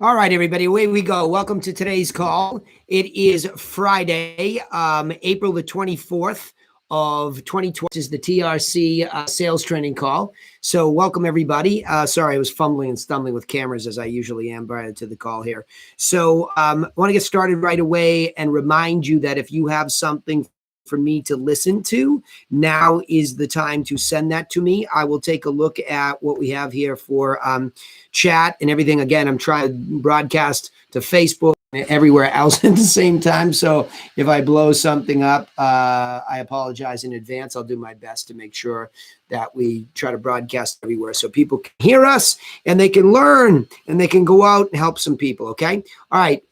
All right, everybody, away we go. Welcome to today's call. It is Friday, April the 24th of 2020. This is the TRC sales training call. So welcome, everybody. Sorry, I was fumbling and stumbling with cameras as I usually am prior to the call here. So I want to get started right away and remind you that if you have something for me to listen to, now is the time to send that to me. I will take a look at what we have here for chat and everything. Again, I'm trying to broadcast to Facebook and everywhere else at the same time. So if I blow something up, I apologize in advance. I'll do my best to make sure that we try to broadcast everywhere so people can hear us and they can learn and they can go out and help some people. Okay. All right.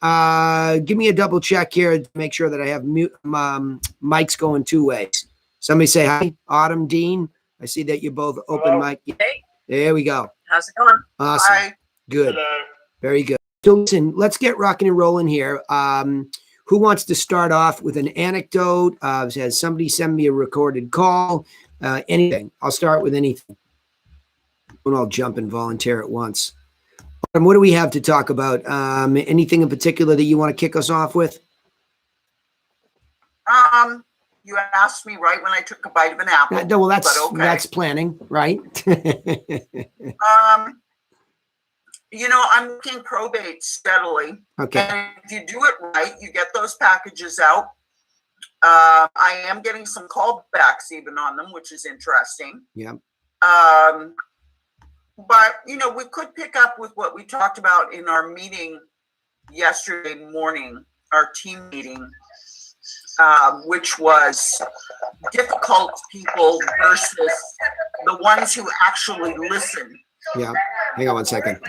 Give me a double check here to make sure that I have mics going two ways. Somebody say hi, Autumn, Dean. I see that you're both open mic. Hey. There we go. How's it going? Awesome. Hi. Good. Hello. Very good. So listen, let's get rocking and rolling here. Who wants to start off with an anecdote? Has somebody send me a recorded call? Anything. I'll start with anything. And I'll jump and volunteer at once. What do we have to talk about? Anything in particular that you want to kick us off with? You asked me right when I took a bite of an apple. Well, that's planning, right? I'm looking probate steadily. Okay. And if you do it right, you get those packages out. I am getting some callbacks even on them, which is interesting. Yeah. But we could pick up with what we talked about in our meeting yesterday morning, our team meeting, which was difficult people versus the ones who actually listen. Yeah. Hang on one second.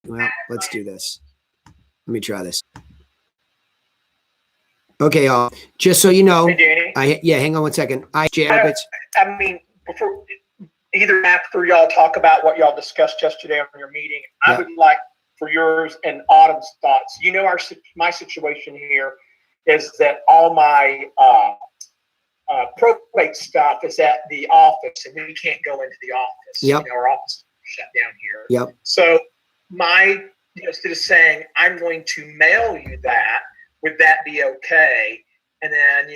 Well, let's do this. Let me try this. Okay, just so you know, hey, Danny. Hang on one second. Before either after y'all talk about what y'all discussed yesterday on your meeting, I would like for yours and Autumn's thoughts. My situation here is that all my probate stuff is at the office, and we can't go into the office. Yep. Our office is shut down here. Yep. So instead of saying I'm going to mail you that, would that be okay? And then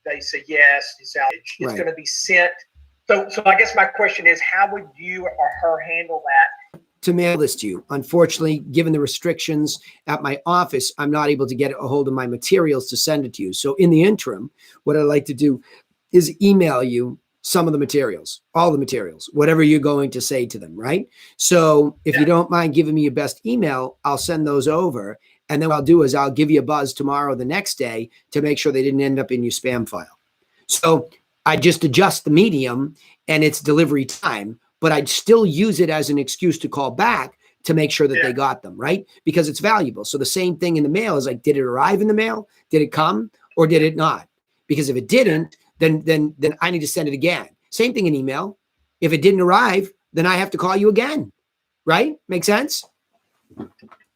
they say yes, it's going to be sent. So I guess my question is, how would you or her handle that? To mail this to you. Unfortunately, given the restrictions at my office, I'm not able to get a hold of my materials to send it to you. So in the interim, what I'd like to do is email you some of the materials, all the materials, whatever you're going to say to them, right? So if you don't mind giving me your best email, I'll send those over. And then what I'll do is I'll give you a buzz tomorrow or the next day to make sure they didn't end up in your spam file. So I just adjust the medium and it's delivery time, but I'd still use it as an excuse to call back to make sure that they got them, right? Because it's valuable. So the same thing in the mail is like, did it arrive in the mail? Did it come or did it not? Because if it didn't, then I need to send it again. Same thing in email. If it didn't arrive, then I have to call you again, right? Make sense?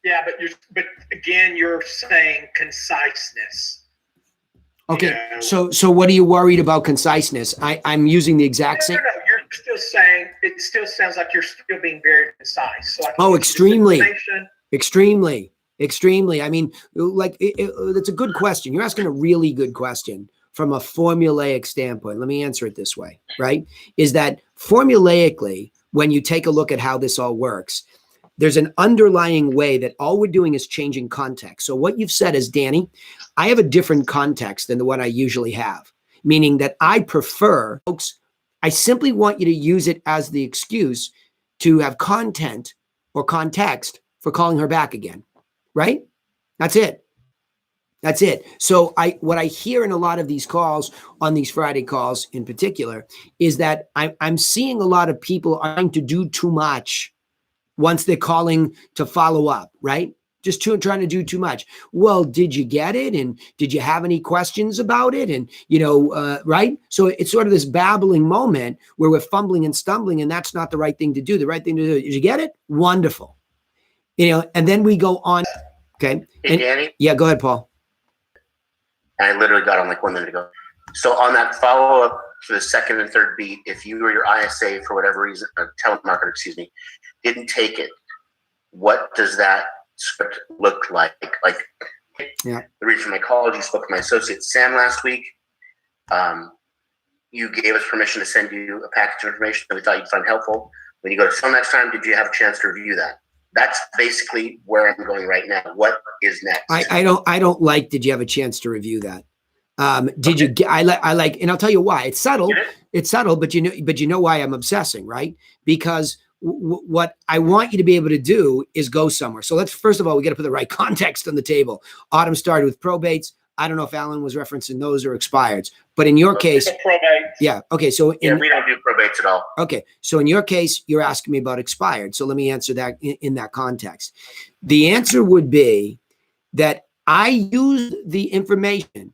Yeah, but again, you're saying conciseness. Okay, so what are you worried about conciseness? I'm using the exact same. No, you're still saying it still sounds like you're still being very concise. So extremely. I mean, it's a good question. You're asking a really good question from a formulaic standpoint. Let me answer it this way, right? Is that formulaically, when you take a look at how this all works, there's an underlying way that all we're doing is changing context. So what you've said is, Danny, I have a different context than the one I usually have, meaning that I prefer, folks, I simply want you to use it as the excuse to have content or context for calling her back again, right? That's it. That's it. So what I hear in a lot of these calls, on these Friday calls in particular, is that I'm seeing a lot of people trying to do too much once they're calling to follow up, right? Just trying to do too much. Well, did you get it? And did you have any questions about it? And, right? So it's sort of this babbling moment where we're fumbling and stumbling, and that's not the right thing to do. The right thing to do, did you get it? Wonderful. And then we go on. Okay. Hey, Danny? Yeah, go ahead, Paul. I literally got on like 1 minute ago. So on that follow-up for the second and third beat, if you or your ISA, for whatever reason, telemarketer, didn't take it, what does that script looked like. Yeah. The reason for my call, you spoke to my associate Sam last week. You gave us permission to send you a package of information that we thought you'd find helpful. When you go to sell next time, did you have a chance to review that? That's basically where I'm going right now. What is next? I don't like, did you have a chance to review that? Did you get, I like, and I'll tell you why. It's subtle. It's subtle, but you know why I'm obsessing, right? Because what I want you to be able to do is go somewhere. So let's, first of all, we got to put the right context on the table. Autumn started with probates. I don't know if Alan was referencing those or expireds, but in your case, yeah. Okay. So we don't do probates at all. Okay. So in your case, you're asking me about expired. So let me answer that in that context. The answer would be that I use the information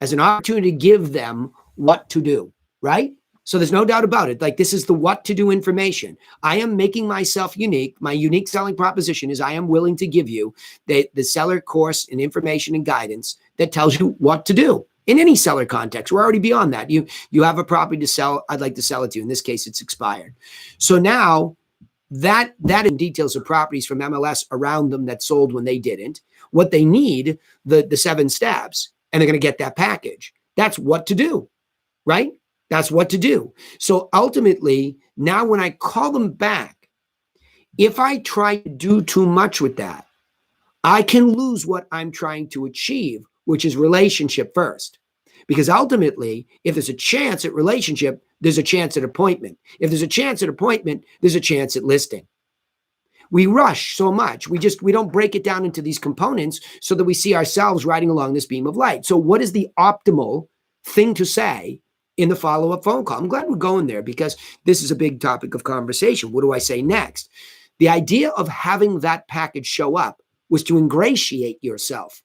as an opportunity to give them what to do, right? So there's no doubt about it. Like, this is the what to do information. I am making myself unique. My unique selling proposition is I am willing to give you the seller course and information and guidance that tells you what to do in any seller context. We're already beyond that. You have a property to sell. I'd like to sell it to you. In this case, it's expired. So now that in details of properties from MLS around them that sold when they didn't, what they need, the 7 steps, and they're going to get that package. That's what to do, right? That's what to do. So ultimately, now when I call them back, if I try to do too much with that, I can lose what I'm trying to achieve, which is relationship first. Because ultimately, if there's a chance at relationship, there's a chance at appointment. If there's a chance at appointment, there's a chance at listing. We rush so much. We don't break it down into these components so that we see ourselves riding along this beam of light. So what is the optimal thing to say in the follow-up phone call? I'm glad we're going there because this is a big topic of conversation. What do I say next? The idea of having that package show up was to ingratiate yourself,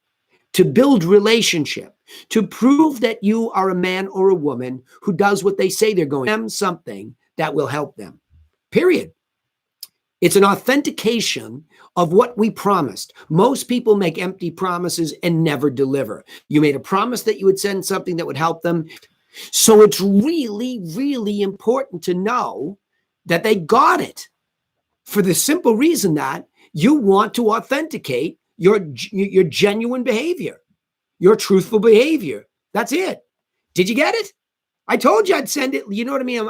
to build relationship, to prove that you are a man or a woman who does what they say they're going to do, something that will help them, period. It's an authentication of what we promised. Most people make empty promises and never deliver. You made a promise that you would send something that would help them. So it's really, really important to know that they got it for the simple reason that you want to authenticate your genuine behavior, your truthful behavior. That's it. Did you get it? I told you I'd send it. You know what I mean?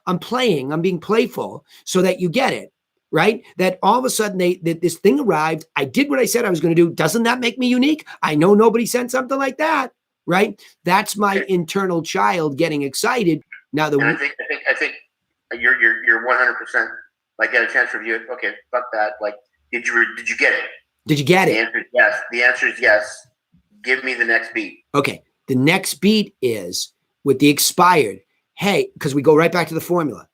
I'm playing. I'm being playful so that you get it, right? That all of a sudden this thing arrived. I did what I said I was going to do. Doesn't that make me unique? I know nobody sent something like that, right? That's my internal child getting excited. Now I think you're 100%. Like, get a chance to review it. Okay, fuck that. Like, did you get it? Did you get it? The answer is yes. The answer is yes. Give me the next beat. Okay. The next beat is with the expired. Hey, because we go right back to the formula.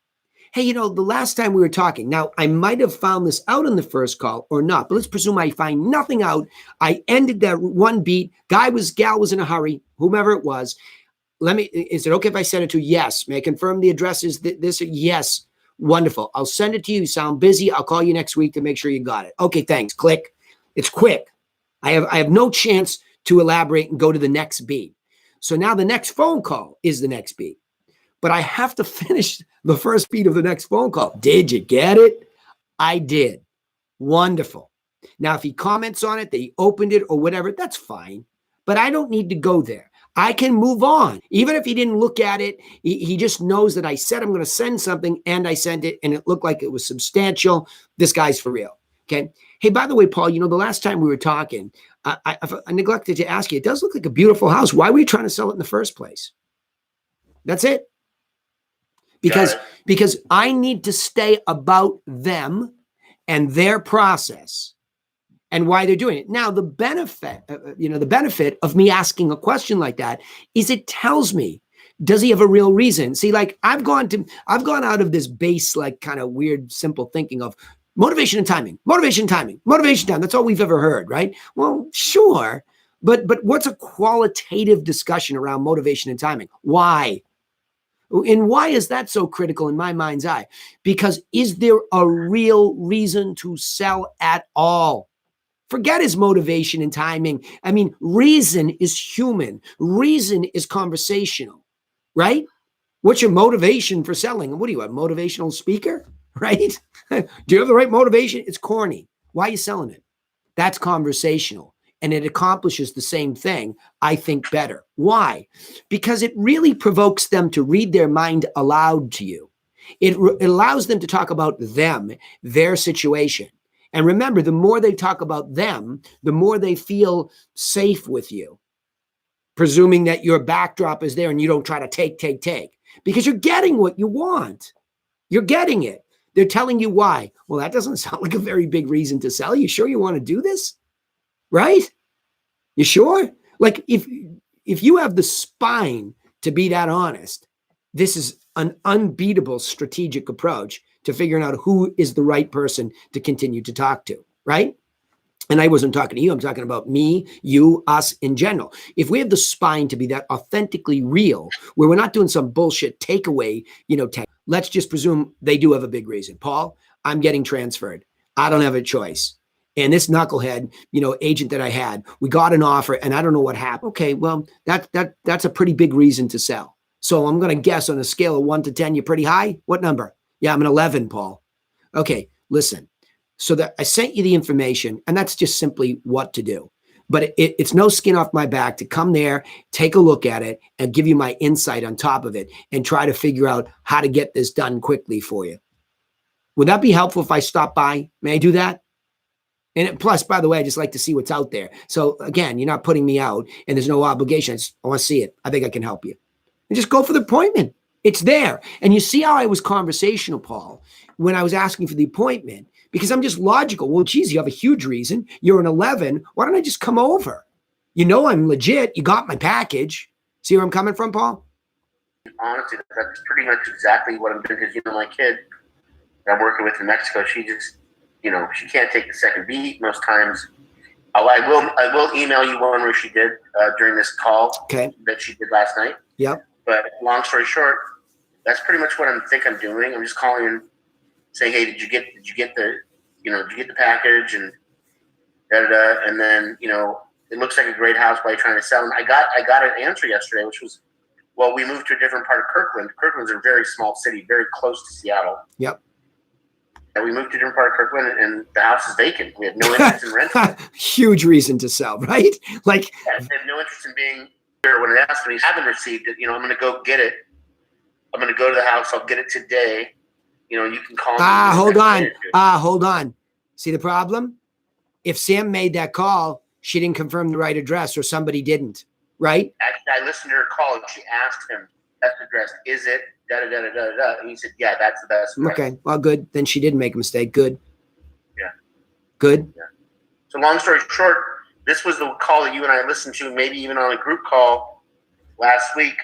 Hey, the last time we were talking, now I might have found this out in the first call or not, but let's presume I find nothing out. I ended that one beat. Gal was in a hurry, whomever it was. Is it okay if I send it to? Yes. May I confirm the address is this? Yes. Wonderful. I'll send it to you. You sound busy. I'll call you next week to make sure you got it. Okay, thanks. Click. It's quick. I have no chance to elaborate and go to the next beat. So now the next phone call is the next beat. But I have to finish the first beat of the next phone call. Did you get it? I did. Wonderful. Now, if he comments on it, that he opened it or whatever, that's fine. But I don't need to go there. I can move on. Even if he didn't look at it, he just knows that I said I'm going to send something and I sent it and it looked like it was substantial. This guy's for real. Okay. Hey, by the way, Paul, the last time we were talking, I neglected to ask you, it does look like a beautiful house. Why were you trying to sell it in the first place? That's it. Because I need to stay about them and their process and why they're doing it. Now, the benefit of me asking a question like that is it tells me, does he have a real reason? See, like I've gone out of this base, like kind of weird, simple thinking of motivation and timing, motivation, timing, motivation, time. That's all we've ever heard, right? Well, sure. But what's a qualitative discussion around motivation and timing? Why? And why is that so critical in my mind's eye? Because is there a real reason to sell at all? Forget his motivation and timing. I mean, reason is human. Reason is conversational, right? What's your motivation for selling? What are you, a motivational speaker, right? Do you have the right motivation? It's corny. Why are you selling it? That's conversational. And it accomplishes the same thing, I think, better. Why? Because it really provokes them to read their mind aloud to you. It allows them to talk about them, their situation. And remember, the more they talk about them, the more they feel safe with you, presuming that your backdrop is there and you don't try to take, because you're getting what you want. You're getting it. They're telling you why. Well, that doesn't sound like a very big reason to sell. You sure you want to do this? Right? You sure? Like if you have the spine to be that honest, this is an unbeatable strategic approach to figuring out who is the right person to continue to talk to, right? And I wasn't talking to you. I'm talking about me, you, us in general. If we have the spine to be that authentically real, where we're not doing some bullshit takeaway, let's just presume they do have a big reason. Paul, I'm getting transferred. I don't have a choice. And this knucklehead, agent that I had, we got an offer and I don't know what happened. Okay, well, that's a pretty big reason to sell. So I'm going to guess on a scale of 1 to 10, you're pretty high. What number? Yeah, I'm an 11, Paul. Okay, listen. So that I sent you the information, and that's just simply what to do. But it's no skin off my back to come there, take a look at it, and give you my insight on top of it, and try to figure out how to get this done quickly for you. Would that be helpful if I stop by? May I do that? And plus, by the way, I just like to see what's out there. So again, you're not putting me out, and there's no obligation. I want to see it. I think I can help you. And just go for the appointment. It's there. And you see how I was conversational, Paul, when I was asking for the appointment. Because I'm just logical. Well, geez, you have a huge reason. You're an 11. Why don't I just come over? I'm legit. You got my package. See where I'm coming from, Paul? Honestly, that's pretty much exactly what I'm doing. Because, my kid that I'm working with in Mexico, she just, she can't take the second beat most times. I will email you one where she did during this call that she did last night. Yep. But long story short, that's pretty much what I think I'm doing. I'm just calling in, saying, hey, did you get the package and and then it looks like a great house by trying to sell. And I got an answer yesterday, which was, well, we moved to a different part of Kirkland. Kirkland's a very small city, very close to Seattle. Yep. And we moved to a different part of Kirkland, and the house is vacant. We have no interest in renting. Huge reason to sell, right? Like, I have no interest in being here. When it asked me, I haven't received it. I'm going to go get it. I'm going to go to the house. I'll get it today. You can call me. Hold on. See the problem? If Sam made that call, she didn't confirm the right address, or somebody didn't, right? Actually, I listened to her call, and she asked him, that's the address. Is it da-da-da-da-da-da? And he said, yeah, that's the best address. Okay, well, good. Then she didn't make a mistake. Good. Yeah. Good. Yeah. So long story short, this was the call that you and I listened to, maybe even on a group call last week,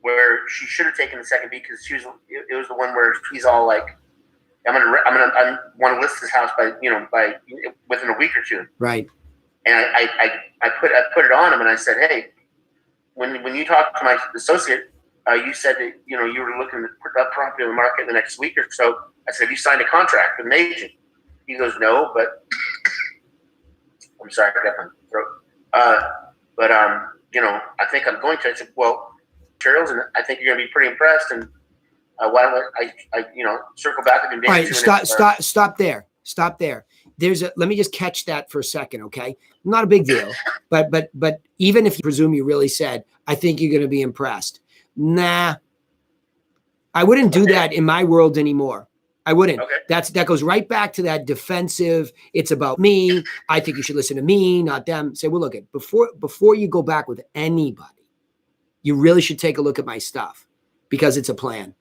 where she should have taken the second beat, because it was the one where he's all like, I want to list this house by within a week or two. Right. And I put it on him, and I said, hey, when you talked to my associate, you said that you were looking to put that property on the market in the next week or so. I said, have you signed a contract with an agent? He goes, no, but I'm sorry, I got my throat. I think I'm going to. I said, well, materials, and I think you're going to be pretty impressed. And why don't I circle back with you? All right, stop there. Stop there. Let me just catch that for a second, okay? Not a big deal, but even if you presume you really said, I think you're going to be impressed. Nah, I wouldn't do that in my world anymore. I wouldn't. Okay. That goes right back to that defensive. It's about me. I think you should listen to me, not them. Say, well, look, before you go back with anybody, you really should take a look at my stuff, because it's a plan.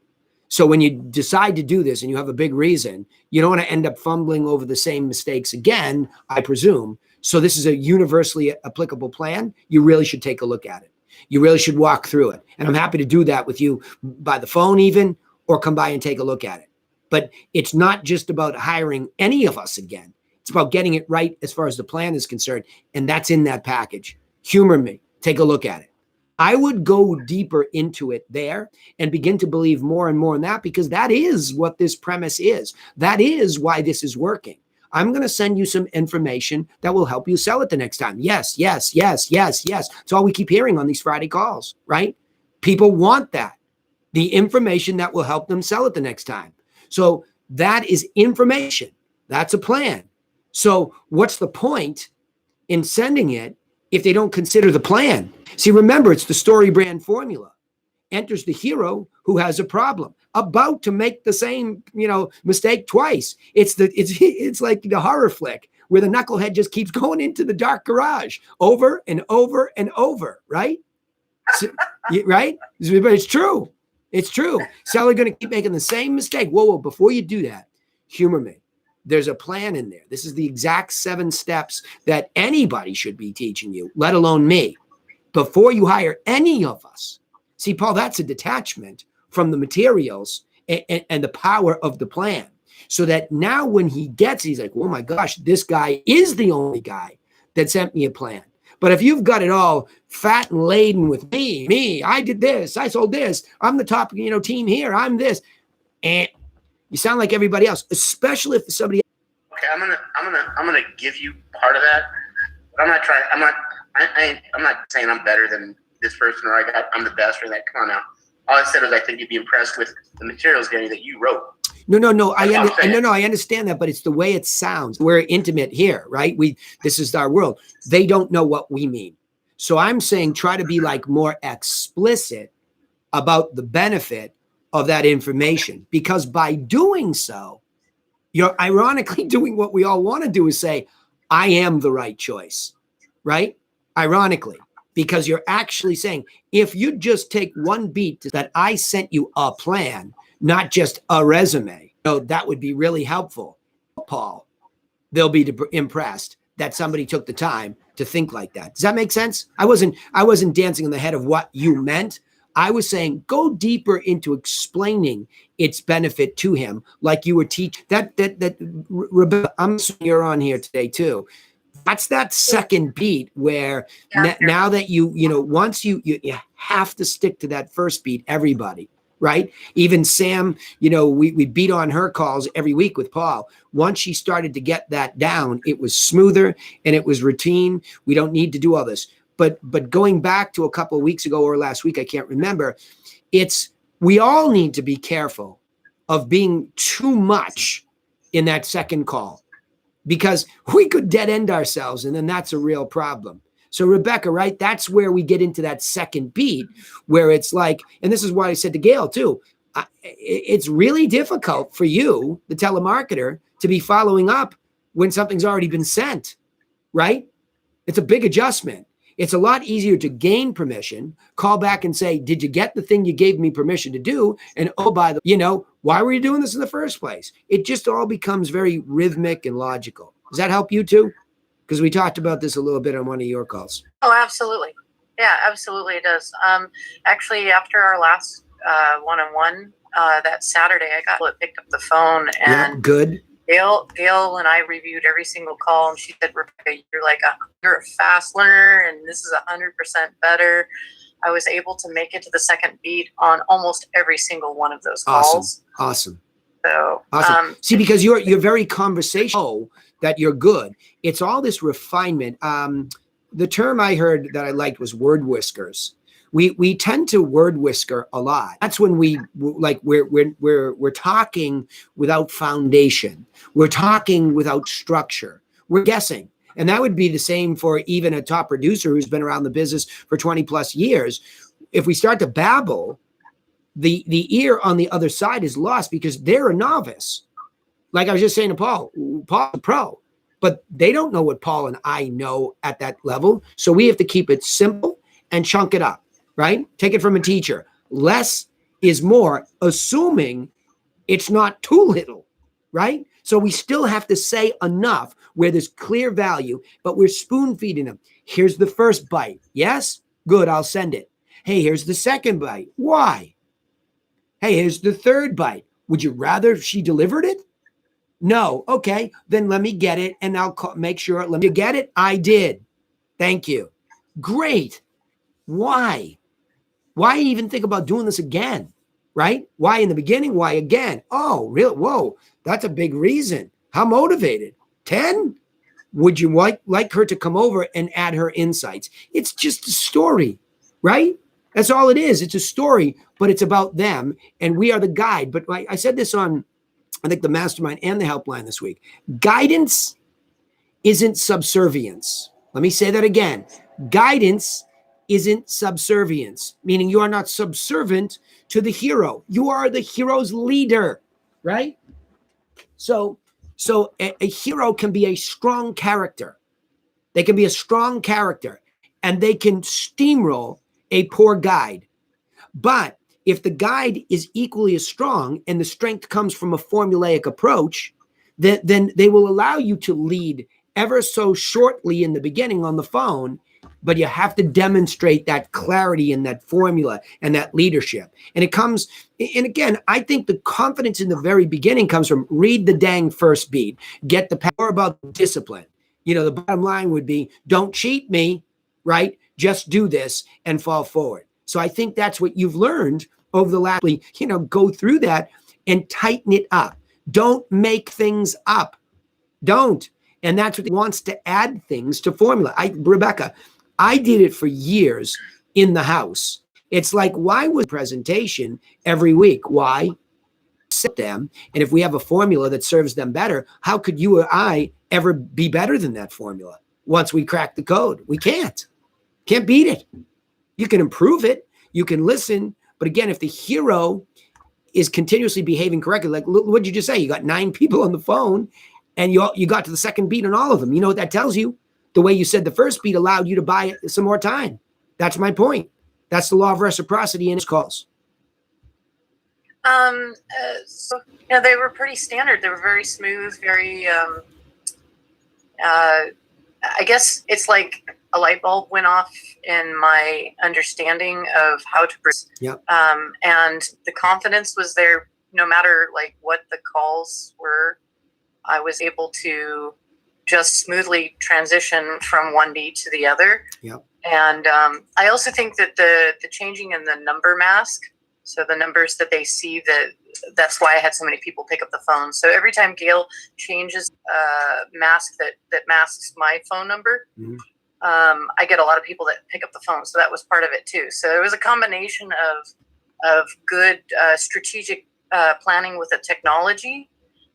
So when you decide to do this and you have a big reason, you don't want to end up fumbling over the same mistakes again, I presume. So this is a universally applicable plan. You really should take a look at it. You really should walk through it. And I'm happy to do that with you by the phone even, or come by and take a look at it. But it's not just about hiring any of us again. It's about getting it right as far as the plan is concerned. And that's in that package. Humor me. Take a look at it. I would go deeper into it there and begin to believe more and more in that, because that is what this premise is. That is why this is working. I'm going to send you some information that will help you sell it the next time. Yes. It's all we keep hearing on these Friday calls, right? People want that. The information that will help them sell it the next time. So that is information. That's a plan. So what's the point in sending it if they don't consider the plan? See, remember, it's the story brand formula. Enters the hero who has a problem, about to make the same, mistake twice. It's like the horror flick where the knucklehead just keeps going into the dark garage over and over and over, right? So, right? But it's true. It's true. Seller going to keep making the same mistake. Whoa, before you do that, humor me. There's a plan in there. This is the exact 7 steps that anybody should be teaching you, let alone me, before you hire any of us. See, Paul, that's a detachment from the materials and the power of the plan. So that now when he's like, oh my gosh, this guy is the only guy that sent me a plan. But if you've got it all fat and laden with me, I did this, I sold this, I'm the top, team here, I'm this, and you sound like everybody else, especially if somebody. Okay, I'm gonna give you part of that, but I'm not saying I'm better than this person or I'm the best or that. Come on now. All I said was I think you'd be impressed with the materials, Danny, that you wrote. No. I understand that, but it's the way it sounds. We're intimate here, right? This is our world. They don't know what we mean. So I'm saying try to be like more explicit about the benefit of that information, because by doing so, you're ironically doing what we all want to do, is say, I am the right choice, right? Ironically, because you're actually saying, if you just take one beat that I sent you a plan, not just a resume, that would be really helpful. Paul, they'll be impressed that somebody took the time to think like that. Does that make sense? I wasn't dancing on the head of what you meant. I was saying, go deeper into explaining its benefit to him, like you were teaching. Rebecca, I'm assuming you're on here today too. That's that second beat where now that once you have to stick to that first beat, everybody, right? Even Sam, we beat on her calls every week with Paul. Once she started to get that down, it was smoother and it was routine. We don't need to do all this. But going back to a couple of weeks ago or last week, I can't remember, we all need to be careful of being too much in that second call, because we could dead end ourselves, and then that's a real problem. So Rebecca, right, that's where we get into that second beat where it's like, and this is why I said to Gail too, it's really difficult for you, the telemarketer, to be following up when something's already been sent, right? It's a big adjustment. It's a lot easier to gain permission, call back and say, did you get the thing you gave me permission to do? And why were you doing this in the first place? It just all becomes very rhythmic and logical. Does that help you too? Because we talked about this a little bit on one of your calls. Oh, absolutely. Yeah, absolutely it does. Actually, after our last one-on-one that Saturday, I picked up the phone, and good. Gail and I reviewed every single call, and she said, Rebecca, you're a fast learner, and this is 100% better. I was able to make it to the second beat on almost every single one of those calls. Awesome. So, awesome. See, because you're very conversational, that you're good. It's all this refinement. The term I heard that I liked was word whiskers. We tend to word whisker a lot. That's when we're talking without foundation. We're talking without structure. We're guessing. And that would be the same for even a top producer who's been around the business for 20 plus years. If we start to babble, the ear on the other side is lost because they're a novice. Like I was just saying to Paul's a pro, but they don't know what Paul and I know at that level. So we have to keep it simple and chunk it up. Right? Take it from a teacher. Less is more, assuming it's not too little, right? So we still have to say enough where there's clear value, but we're spoon feeding them. Here's the first bite. Yes? Good, I'll send it. Hey, here's the second bite. Why? Hey, here's the third bite. Would you rather she delivered it? No. Okay, then let me get it and I'll make sure. Let me get it. I did. Thank you. Great. Why? Why even think about doing this again, right? Why in the beginning? Why again? Oh, real? Whoa, that's a big reason. How motivated? 10? Would you like her to come over and add her insights? It's just a story, right? That's all it is. It's a story, but it's about them, and we are the guide. But I said this on, I think, the mastermind and the helpline this week. Guidance isn't subservience. Let me say that again. Guidance isn't subservience, meaning you are not subservient to the hero. You are the hero's leader, right? So a hero can be a strong character. They can be a strong character and they can steamroll a poor guide. But if the guide is equally as strong and the strength comes from a formulaic approach, then they will allow you to lead ever so shortly in the beginning on the phone, but you have to demonstrate that clarity and that formula and that leadership. And it comes, and again, I think the confidence in the very beginning comes from read the dang first beat, get the power about discipline. You know, the bottom line would be don't cheat me, right? Just do this and fall forward. So I think that's what you've learned over the last, go through that and tighten it up. Don't make things up. Don't. And that's what he wants to add things to formula. Rebecca, I did it for years in the house. It's like, why was presentation every week? Why? Sit them. And if we have a formula that serves them better, how could you or I ever be better than that formula once we crack the code? We can't. Can't beat it. You can improve it. You can listen. But again, if the hero is continuously behaving correctly, like what did you just say? You got 9 people on the phone and you got to the second beat on all of them. You know what that tells you? The way you said the first beat allowed you to buy some more time. That's my point. That's the law of reciprocity in his calls. So they were pretty standard. They were very smooth, very, I guess it's like a light bulb went off in my understanding of how to, yep. And the confidence was there no matter like what the calls were. I was able to just smoothly transition from one beat to the other. Yep. And I also think that the changing in the number mask, so the numbers that they see, that's why I had so many people pick up the phone. So every time Gail changes a mask that masks my phone number, mm-hmm. I get a lot of people that pick up the phone. So that was part of it too. So it was a combination of good strategic planning with the technology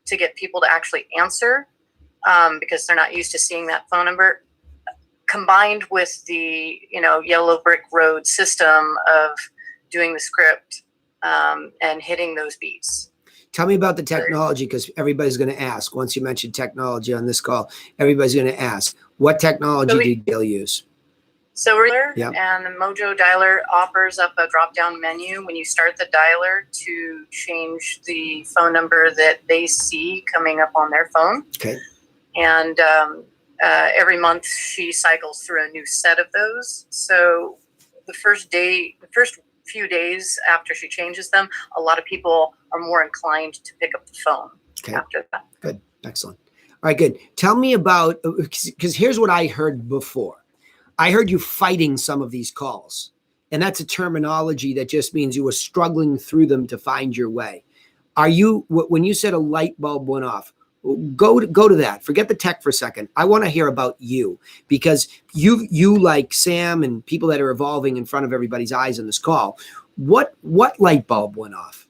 to get people to actually answer because they're not used to seeing that phone number, combined with the yellow brick road system of doing the script and hitting those beats. Tell me about the technology, because everybody's going to ask. Once you mentioned technology on this call, everybody's going to ask, what technology did Gail use? So we're yep. And the Mojo dialer offers up a drop-down menu when you start the dialer to change the phone number that they see coming up on their phone. Okay. And every month she cycles through a new set of those. So the first few days after she changes them, a lot of people are more inclined to pick up the phone after that. Good. Excellent. All right, good. Tell me about, because here's what I heard before. I heard you fighting some of these calls, and that's a terminology that just means you were struggling through them to find your way. Are you, when you said a light bulb went off, go to that. Forget the tech for a second. I want to hear about you, because you like Sam and people that are evolving in front of everybody's eyes in this call. What light bulb went off?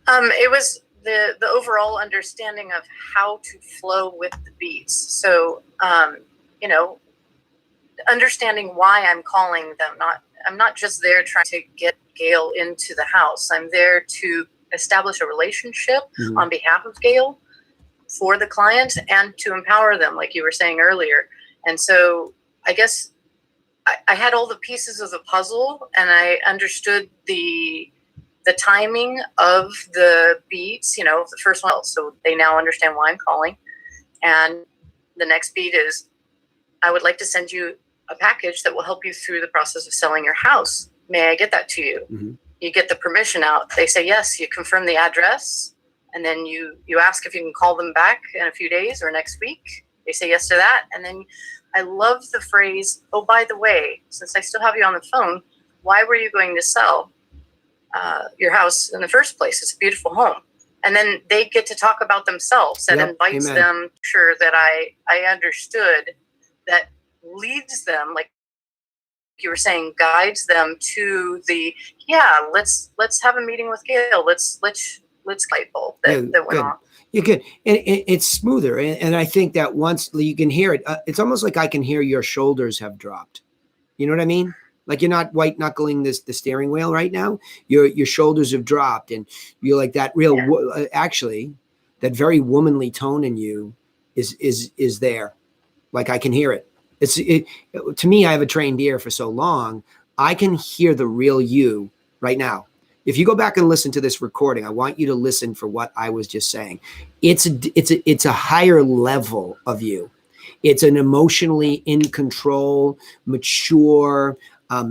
It was the overall understanding of how to flow with the beats. So, understanding why I'm calling them. I'm not just there trying to get Gail into the house. I'm there to establish a relationship mm-hmm. on behalf of Gail for the client and to empower them, like you were saying earlier. And so I guess I had all the pieces of the puzzle, and I understood the timing of the beats, the first one. So they now understand why I'm calling. And the next beat is, I would like to send you a package that will help you through the process of selling your house. May I get that to you? Mm-hmm. You get the permission out. They say yes. You confirm the address, and then you ask if you can call them back in a few days or next week. They say yes to that, and then I love the phrase, "Oh, by the way, since I still have you on the phone, why were you going to sell your house in the first place? It's a beautiful home." And then they get to talk about themselves. That invites them, sure, that I understood, that leads them, like you were saying, guides them to the, let's have a meeting with Gail. Let's let's light bulb that went good. off. You're good. And it's smoother. And I think that once you can hear it, it's almost like I can hear your shoulders have dropped. You know what I mean? Like you're not white knuckling the steering wheel right now. Your shoulders have dropped, and you're like that real. Actually, that very womanly tone in you is there. Like I can hear it. To me. I have a trained ear for so long. I can hear the real you right now. If you go back and listen to this recording, I want you to listen for what I was just saying. It's a higher level of you. It's an emotionally in control, mature,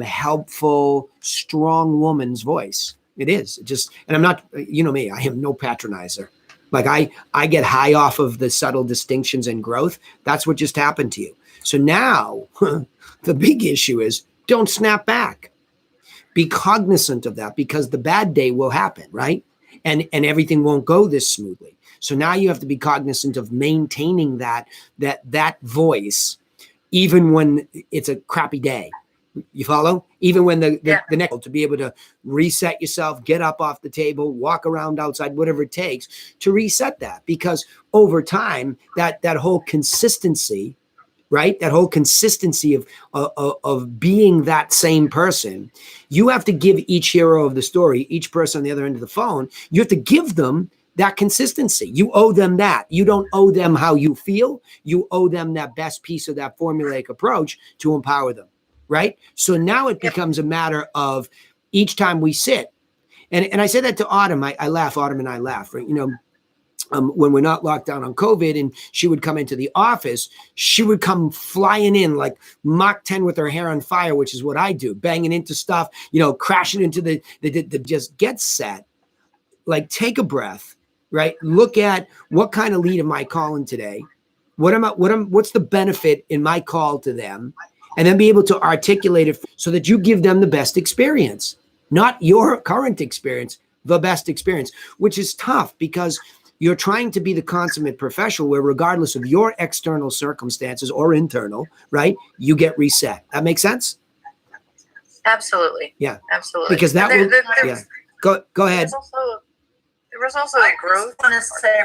helpful, strong woman's voice. It is and I'm not, you know me, I am no patronizer. Like I get high off of the subtle distinctions and growth. That's what just happened to you. So now the big issue is don't snap back. Be cognizant of that, because the bad day will happen, right? And everything won't go this smoothly. So now you have to be cognizant of maintaining that voice, even when it's a crappy day. You follow? Even when the next, to be able to reset yourself, get up off the table, walk around outside, whatever it takes to reset that. Because over time, that whole consistency, right? That whole consistency of being that same person, you have to give each hero of the story, each person on the other end of the phone, you have to give them that consistency. You owe them that. You don't owe them how you feel. You owe them that best piece of that formulaic approach to empower them, right? So now it becomes a matter of each time we sit, and I say that to Autumn. I laugh. Autumn and I laugh, right? You know, when we're not locked down on COVID and she would come into the office, she would come flying in like Mach 10 with her hair on fire, which is what I do, banging into stuff, you know, crashing into the just get set, like take a breath, right? Look at what kind of lead am I calling today? What's the benefit in my call to them? And then be able to articulate it so that you give them the best experience, not your current experience, the best experience, which is tough because you're trying to be the consummate professional where regardless of your external circumstances or internal, right, you get reset. That makes sense? Absolutely. Yeah. Absolutely. Because that will, go ahead. There was also a growth. I just want to say,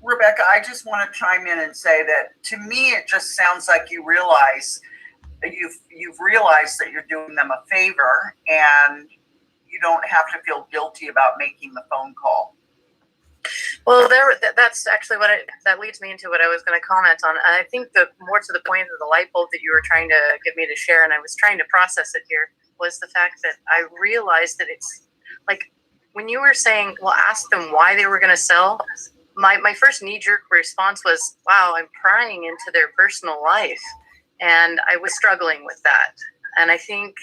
Rebecca, I just want to chime in and say that to me, it just sounds like you realize that you've realized that you're doing them a favor and you don't have to feel guilty about making the phone call. Well, that's actually that leads me into what I was going to comment on. I think the more to the point of the light bulb that you were trying to get me to share, and I was trying to process it here, was the fact that I realized that it's like when you were saying, well, ask them why they were going to sell. My first knee-jerk response was, wow, I'm prying into their personal life. And I was struggling with that. And I think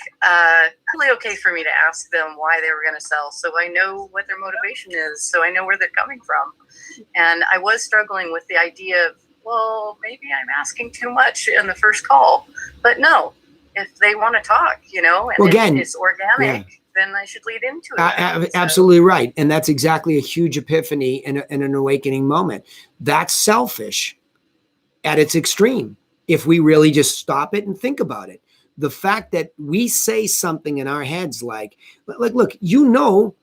really okay for me to ask them why they were going to sell, so I know what their motivation is, so I know where they're coming from. And I was struggling with the idea of, well, maybe I'm asking too much in the first call. But no, if they want to talk, you know, and well, again, it's organic, then I should lead into it. Absolutely right. And that's exactly a huge epiphany and an awakening moment. That's selfish at its extreme. If we really just stop it and think about it. The fact that we say something in our heads like, look, you know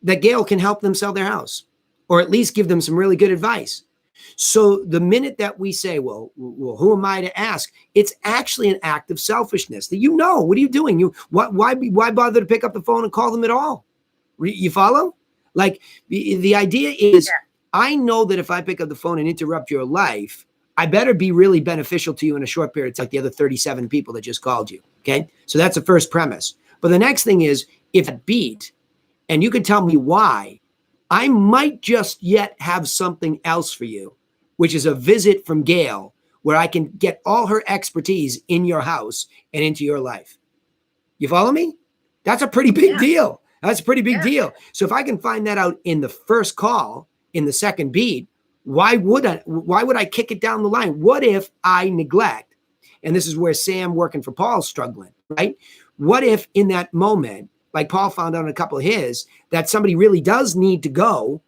that Gail can help them sell their house or at least give them some really good advice. So the minute that we say, well, who am I to ask? It's actually an act of selfishness that, you know, what are you doing? Why bother to pick up the phone and call them at all? You follow? Like the idea is, I know that if I pick up the phone and interrupt your life, I better be really beneficial to you in a short period. It's like the other 37 people that just called you. Okay. So that's the first premise. But the next thing is, if it beat and you can tell me why, I might just yet have something else for you, which is a visit from Gail where I can get all her expertise in your house and into your life. You follow me? That's a pretty big deal. That's a pretty big deal. So if I can find that out in the first call, in the second beat, why would I kick it down the line? What if I neglect? And this is where Sam working for Paul's struggling, right? What if in that moment, like Paul found out in a couple of his, that somebody really does need to go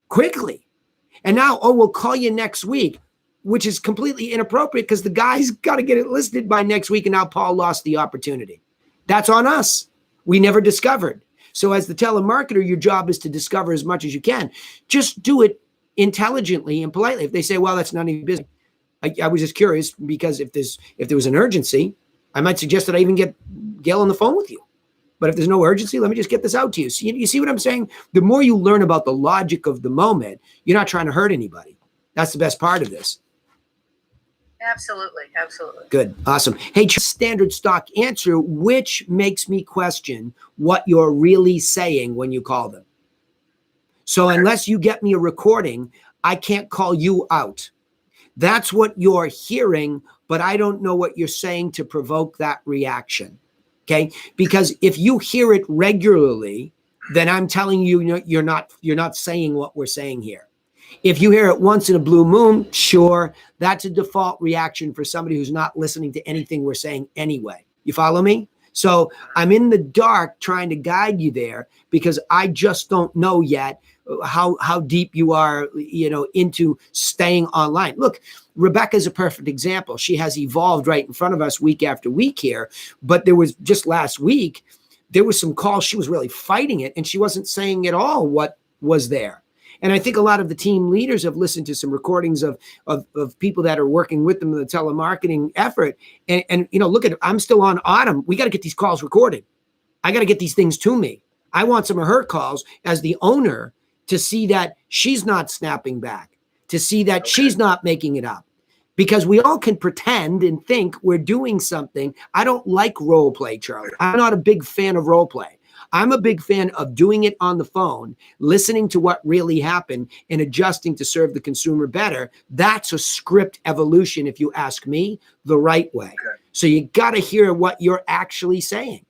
quickly. And now, we'll call you next week, which is completely inappropriate because the guy's got to get it listed by next week. And now Paul lost the opportunity. That's on us. We never discovered. So as the telemarketer, your job is to discover as much as you can. Just do it intelligently and politely. If they say, well, that's none of your business. I was just curious because if there was an urgency, I might suggest that I even get Gail on the phone with you. But if there's no urgency, let me just get this out to you. So you see what I'm saying? The more you learn about the logic of the moment, you're not trying to hurt anybody. That's the best part of this. Absolutely. Absolutely. Good. Awesome. Hey, standard stock answer, which makes me question what you're really saying when you call them. So unless you get me a recording, I can't call you out. That's what you're hearing, but I don't know what you're saying to provoke that reaction. Okay? Because if you hear it regularly, then I'm telling you, you're not saying what we're saying here. If you hear it once in a blue moon, sure, that's a default reaction for somebody who's not listening to anything we're saying anyway. You follow me? So I'm in the dark trying to guide you there because I just don't know yet how deep you are, into staying online. Look, Rebecca's a perfect example. She has evolved right in front of us week after week here. But there was just last week, there was some calls. She was really fighting it and she wasn't saying at all what was there. And I think a lot of the team leaders have listened to some recordings of people that are working with them in the telemarketing effort. And look at it. I'm still on Autumn. We got to get these calls recorded. I got to get these things to me. I want some of her calls as the owner to see that she's not snapping back, to see that she's not making it up. Because we all can pretend and think we're doing something. I don't like role play, Charlie. I'm not a big fan of role play. I'm a big fan of doing it on the phone, listening to what really happened and adjusting to serve the consumer better. That's a script evolution, if you ask me, the right way. Okay. So you got to hear what you're actually saying,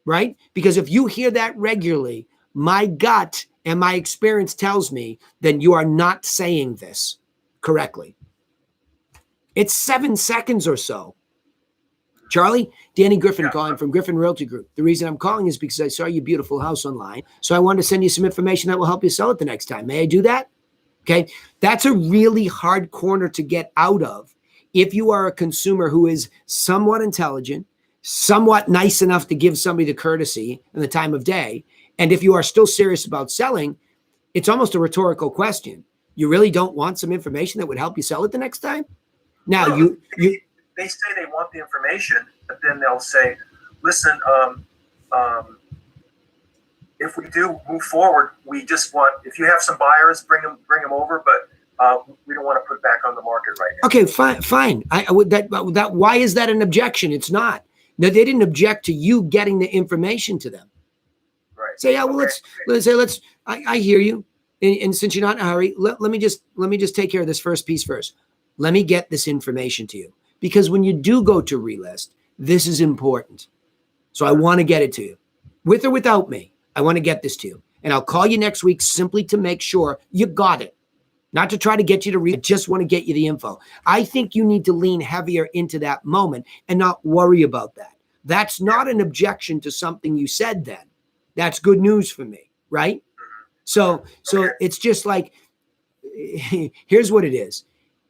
right? Because if you hear that regularly, my gut and my experience tells me then you are not saying this correctly. It's 7 seconds or so. Charlie, Danny Griffin calling from Griffin Realty Group. The reason I'm calling is because I saw your beautiful house online. So I wanted to send you some information that will help you sell it the next time. May I do that? Okay. That's a really hard corner to get out of if you are a consumer who is somewhat intelligent, somewhat nice enough to give somebody the courtesy and the time of day. And if you are still serious about selling, it's almost a rhetorical question. You really don't want some information that would help you sell it the next time? Now, they say they want the information, but then they'll say, listen, if we do move forward, we just want, if you have some buyers, bring them over, but we don't want to put it back on the market right now. Okay, fine. Why is that an objection? It's not. No, they didn't object to you getting the information to them. Right. Say, yeah, well, I hear you. And since you're not in a hurry, let me just take care of this first piece first. Let me get this information to you. Because when you do go to relist, this is important. So I want to get it to you. With or without me, I want to get this to you. And I'll call you next week simply to make sure you got it. Not to try to get you to read, I just want to get you the info. I think you need to lean heavier into that moment and not worry about that. That's not an objection to something you said then. That's good news for me, right? So it's just like, here's what it is.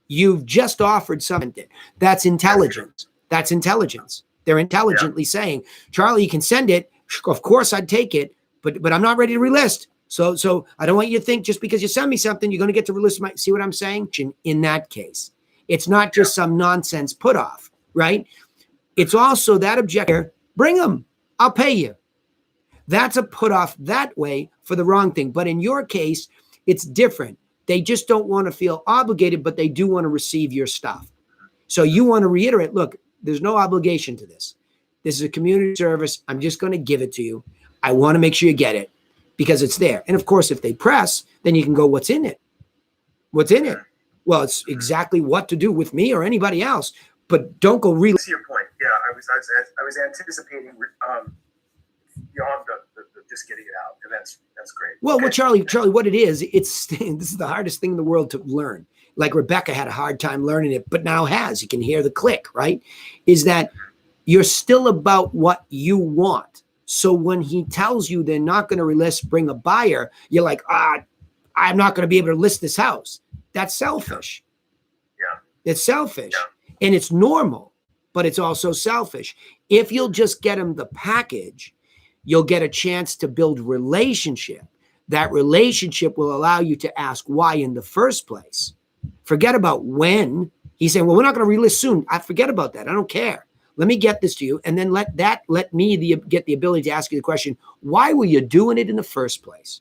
You've just offered something. That's intelligence. That's intelligence. They're intelligently saying, Charlie, you can send it. Of course, I'd take it, but I'm not ready to relist. So I don't want you to think just because you send me something, you're going to get to relist. See what I'm saying? In that case, it's not just some nonsense put off, right? It's also that objector. Bring them. I'll pay you. That's a put off that way for the wrong thing. But in your case, it's different. They just don't want to feel obligated, but they do want to receive your stuff. So you want to reiterate, look, there's no obligation to this. This is a community service. I'm just going to give it to you. I want to make sure you get it because it's there. And of course, if they press, then you can go, what's in it? What's in it? Well, it's exactly what to do with me or anybody else, but don't go really. To your point. Yeah, I was anticipating beyond the just getting it out, and that's great. Well, Charlie, what it is, this is the hardest thing in the world to learn. Like Rebecca had a hard time learning it, but now has. You can hear the click, right? Is that you're still about what you want. So when he tells you they're not going to relist, bring a buyer, you're like, I'm not going to be able to list this house. That's selfish. Yeah. It's selfish. Yeah. And it's normal, but it's also selfish. If you'll just get him the package, You'll get a chance to build relationship. That relationship will allow you to ask why in the first place. Forget about when. He's saying, well, we're not going to relist soon. I forget about that. I don't care. Let me get this to you. And then let me get the ability to ask you the question, why were you doing it in the first place?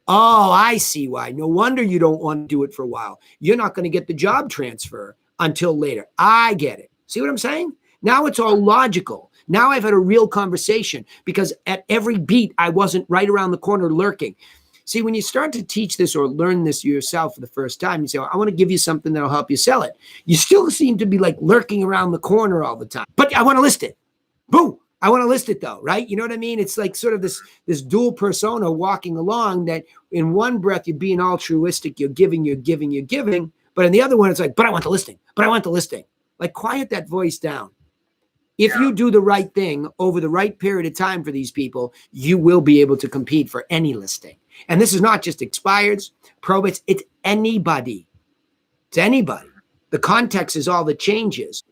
Oh, I see why. No wonder you don't want to do it for a while. You're not going to get the job transfer until later. I get it. See what I'm saying? Now it's all logical. Now I've had a real conversation because at every beat, I wasn't right around the corner lurking. See, when you start to teach this or learn this yourself for the first time, you say, I want to give you something that'll help you sell it. You still seem to be like lurking around the corner all the time, but I want to list it. Boom. I want to list it though, right? You know what I mean? It's like sort of this dual persona walking along that in one breath, you're being altruistic, you're giving. But in the other one, it's like, but I want the listing, Like quiet that voice down. If you do the right thing over the right period of time for these people, you will be able to compete for any listing. And this is not just expireds, probates, it's anybody. It's anybody. The context is all that changes.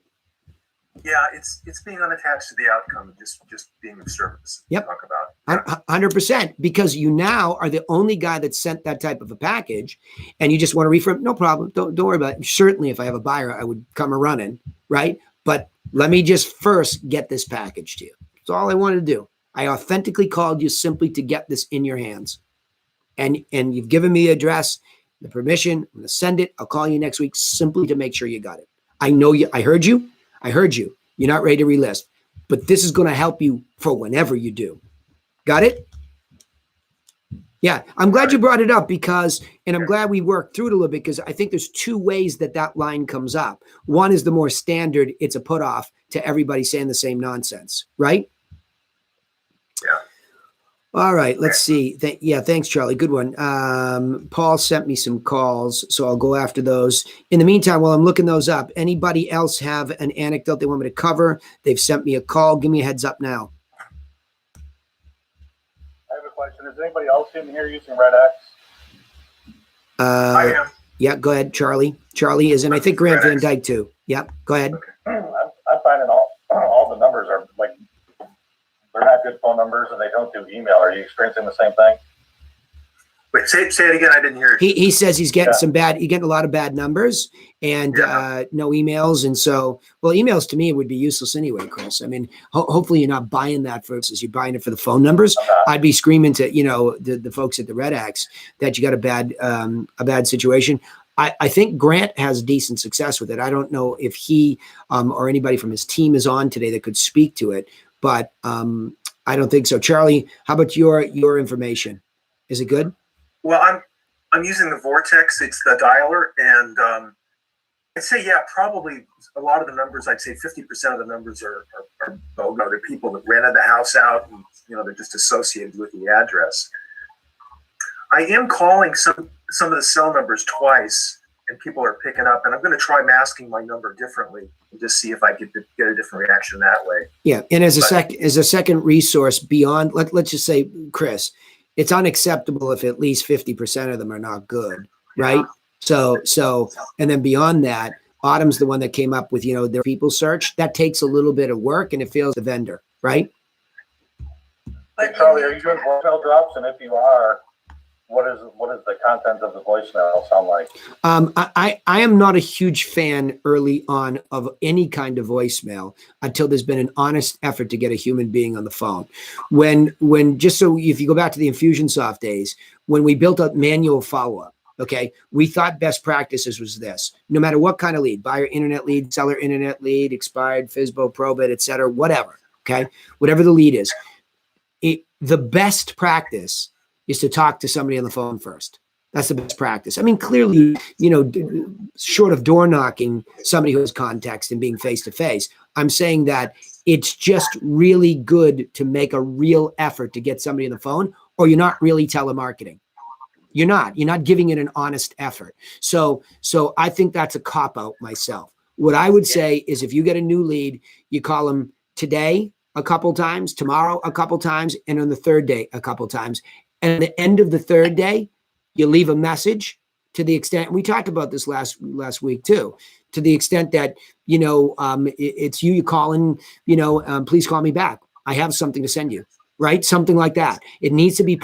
Yeah, it's being unattached to the outcome, just being of service. Yep. Talk about 100%, because you now are the only guy that sent that type of a package, and you just want to refurb. No problem. Don't worry about it. Certainly, if I have a buyer, I would come a running, right? But let me just first get this package to you. That's all I wanted to do. I authentically called you simply to get this in your hands, and you've given me the address, the permission. I'm going to send it. I'll call you next week simply to make sure you got it. I know you. I heard you. You're not ready to relist, but this is going to help you for whenever you do. Got it? Yeah. I'm glad you brought it up and I'm glad we worked through it a little bit because I think there's two ways that line comes up. One is the more standard. It's a put off to everybody saying the same nonsense, right? Yeah. All right, let's see. Thanks, Charlie. Good one. Paul sent me some calls, so I'll go after those. In the meantime, while I'm looking those up, anybody else have an anecdote they want me to cover? They've sent me a call. Give me a heads up now. I have a question. Is anybody else in here using Red X? I am. Yeah, go ahead, Charlie. Charlie is, and I think Grant Van Dyke too. Yep, go ahead. Okay. I'm finding all the numbers are like, they're not good phone numbers and they don't do email. Are you experiencing the same thing? Wait, say it again. I didn't hear it. He says he's getting he's getting a lot of bad numbers and no emails. And so, well, emails to me would be useless anyway, Chris. I mean, hopefully you're not buying that you're buying it for the phone numbers. I'd be screaming to, the folks at the Red Axe that you got a bad situation. I think Grant has decent success with it. I don't know if he or anybody from his team is on today that could speak to it, but I don't think so. Charlie, how about your information? Is it good? Well, I'm using the Vortex. It's the dialer, and I'd say probably a lot of the numbers. I'd say 50% of the numbers are BOGO. They're people that rented the house out, and they're just associated with the address. I am calling some of the cell numbers twice, and people are picking up. And I'm going to try masking my number differently and just see if I get a different reaction that way. Yeah, and as a second resource beyond, let's just say, Chris, it's unacceptable if at least 50% of them are not good, right? So, and then beyond that, Autumn's the one that came up with, their people search. That takes a little bit of work and it fails the vendor, right? Hey, Charlie, are you doing voicemail drops? And if you are, what is the content of the voicemail sound like? I am not a huge fan early on of any kind of voicemail until there's been an honest effort to get a human being on the phone. When just so if you go back to the Infusionsoft days, when we built up manual follow-up, okay, we thought best practices was this: no matter what kind of lead, buyer internet lead, seller internet lead, expired, FSBO, probate, et cetera, whatever, okay, whatever the lead is, the best practice is to talk to somebody on the phone first. That's the best practice. I mean, clearly, short of door knocking, somebody who has context and being face-to-face, I'm saying that it's just really good to make a real effort to get somebody on the phone, or you're not really telemarketing. You're not giving it an honest effort. So I think that's a cop-out myself. What I would say is if you get a new lead, you call them today a couple times, tomorrow a couple times, and on the third day a couple times. And at the end of the third day, you leave a message to the extent, we talked about this last week too, to the extent that, it's you calling, please call me back. I have something to send you, right? Something like that. It needs to be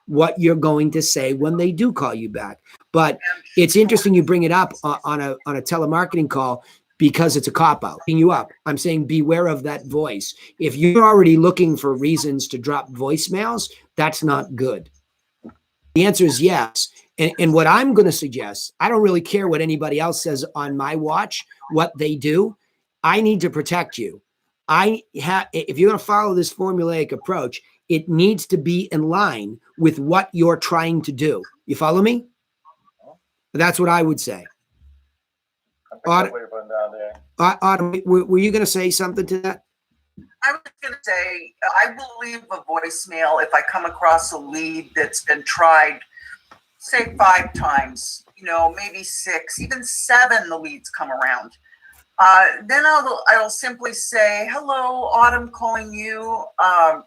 what you're going to say when they do call you back. But it's interesting you bring it up on a telemarketing call because it's a cop-out. You up. I'm saying beware of that voice. If you're already looking for reasons to drop voicemails, that's not good. The answer is yes. And what I'm going to suggest, I don't really care what anybody else says on my watch, what they do. I need to protect you. If you're going to follow this formulaic approach, it needs to be in line with what you're trying to do. You follow me? That's what I would say. Autumn, were you going to say something to that? I was going to say, I will leave a voicemail if I come across a lead that's been tried, say 5 times, maybe 6, even 7, the leads come around. Then I'll simply say, hello, Autumn calling you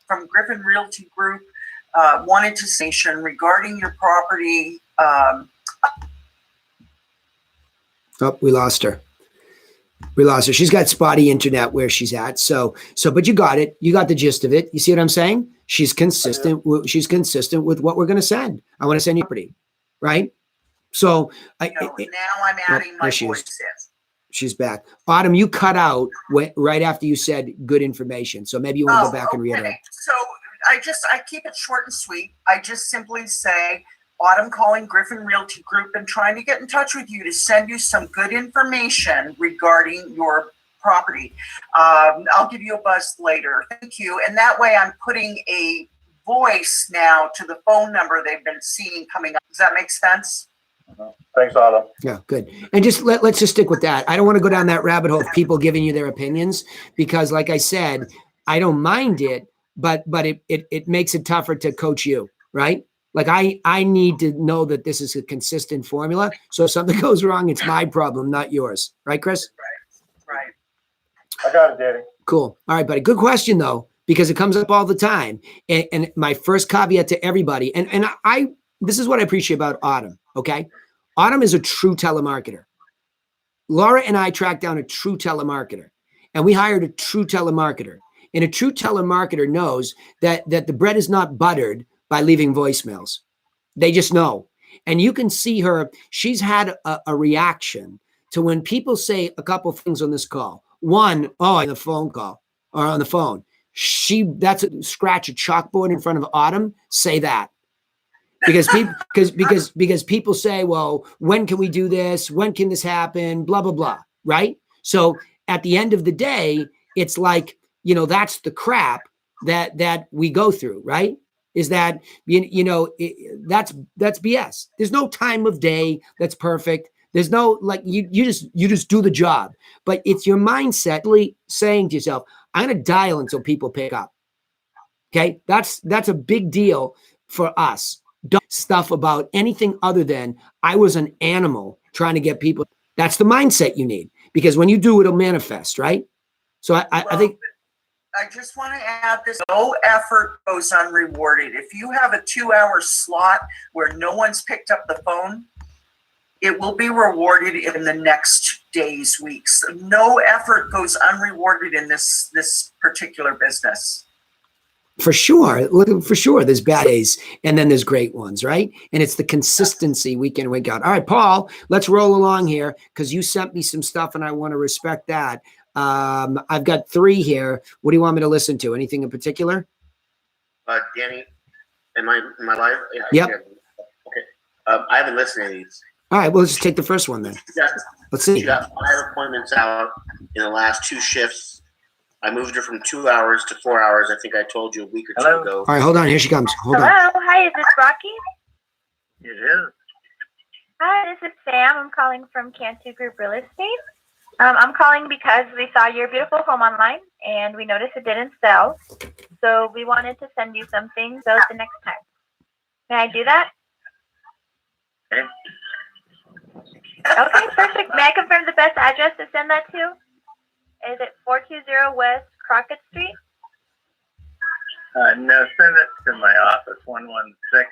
from Griffin Realty Group. Wanted to say regarding your property. Oh, we lost her. She's got spotty internet where she's at. So, but you got it. You got the gist of it. You see what I'm saying? She's consistent. She's consistent with what we're going to send. I want to send you property, right? So now I'm adding my voice in. She's back. Autumn, you cut out right after you said good information. So maybe you want to go back and reiterate. So I keep it short and sweet. I just simply say, Autumn calling Griffin Realty Group and trying to get in touch with you to send you some good information regarding your property. I'll give you a buzz later. Thank you. And that way I'm putting a voice now to the phone number they've been seeing coming up. Does that make sense? Thanks, Autumn. Yeah, good. And just let's just stick with that. I don't want to go down that rabbit hole of people giving you their opinions because, like I said, I don't mind it, but it makes it tougher to coach you, right? Like I need to know that this is a consistent formula. So if something goes wrong, it's my problem, not yours. Right, Chris? Right. I got it, Danny. Cool. All right, buddy. Good question though, because it comes up all the time. And my first caveat to everybody, and this is what I appreciate about Autumn. Okay. Autumn is a true telemarketer. Laura and I tracked down a true telemarketer, and we hired a true telemarketer. And a true telemarketer knows that the bread is not buttered by leaving voicemails. They just know. And you can see her, she's had a reaction to when people say a couple of things on this call. One, on the phone call or on the phone. Scratch a chalkboard in front of Autumn, say that. Because people say, well, when can we do this? When can this happen? Blah, blah, blah. Right? So at the end of the day, it's like, that's the crap that we go through, right? Is that, that's BS. There's no time of day that's perfect. There's no, you just do the job, but it's your mindset really saying to yourself, I'm going to dial until people pick up. Okay. That's a big deal for us. Don't stuff about anything other than I was an animal trying to get people. That's the mindset you need, because when you do, it'll manifest. Right. So I think, I just want to add this, no effort goes unrewarded. If you have a 2-hour slot where no one's picked up the phone, it will be rewarded in the next days, weeks. No effort goes unrewarded in this particular business. For sure. For sure. There's bad days and then there's great ones, right? And it's the consistency week in, week out. All right, Paul, let's roll along here because you sent me some stuff and I want to respect that. I've got 3 here. What do you want me to listen to? Anything in particular? Danny, am I live? Yeah, yep. Okay. I haven't listened to these. All right, well, let's just take the first one then. Let's see. She got 5 appointments out in the last 2 shifts. I moved her from 2 hours to 4 hours. I think I told you a week or 2 ago. All right, hold on. Here she comes. Hold on. Hi, is this Rocky? It is. Hi, this is Sam. I'm calling from Cantu Group Real Estate. I'm calling because we saw your beautiful home online and we noticed it didn't sell. So we wanted to send you something so the next time. May I do that? Okay. Okay, perfect. May I confirm the best address to send that to? Is it 420 West Crockett Street? No, send it to my office, 116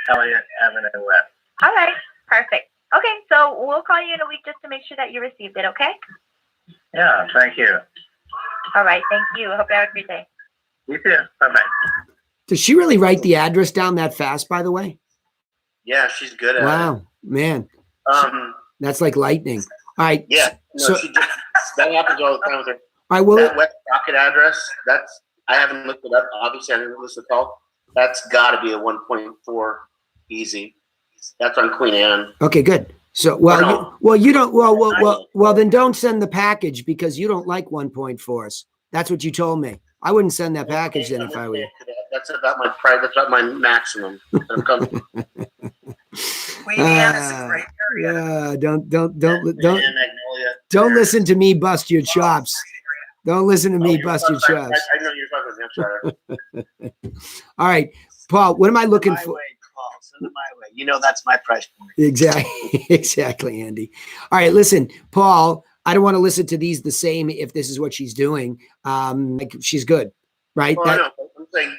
Elliott Avenue West. All right, perfect. Okay, so we'll call you in a week just to make sure that you received it, okay? Yeah, thank you. All right, thank you. I hope you have a great day. You too. Bye-bye. Does she really write the address down that fast, by the way? Yeah, she's good at it. Wow, man. That's like lightning. All right. Yeah. No, she just, that happens all the time with her. All right. Well, that West Rocket address, I haven't looked it up. Obviously, I didn't listen to the call. That's got to be a 1.4 easy. That's on Queen Anne. okay, good. So, then don't send the package because you don't like 1.4s. That's what you told me. I wouldn't send that package then if I were you. That's about my price. That's about my maximum. Queen Anne is a great area. Yeah, don't listen to me bust your chops. Don't listen to me bust your chops. I know you're talking. I'm sorry. All right, Paul. What am I looking for? Send it my way. You know that's my price point. Exactly, Andy. All right, listen, Paul. I don't want to listen to these the same if this is what she's doing. Like she's good, right? Well, I know. I'm saying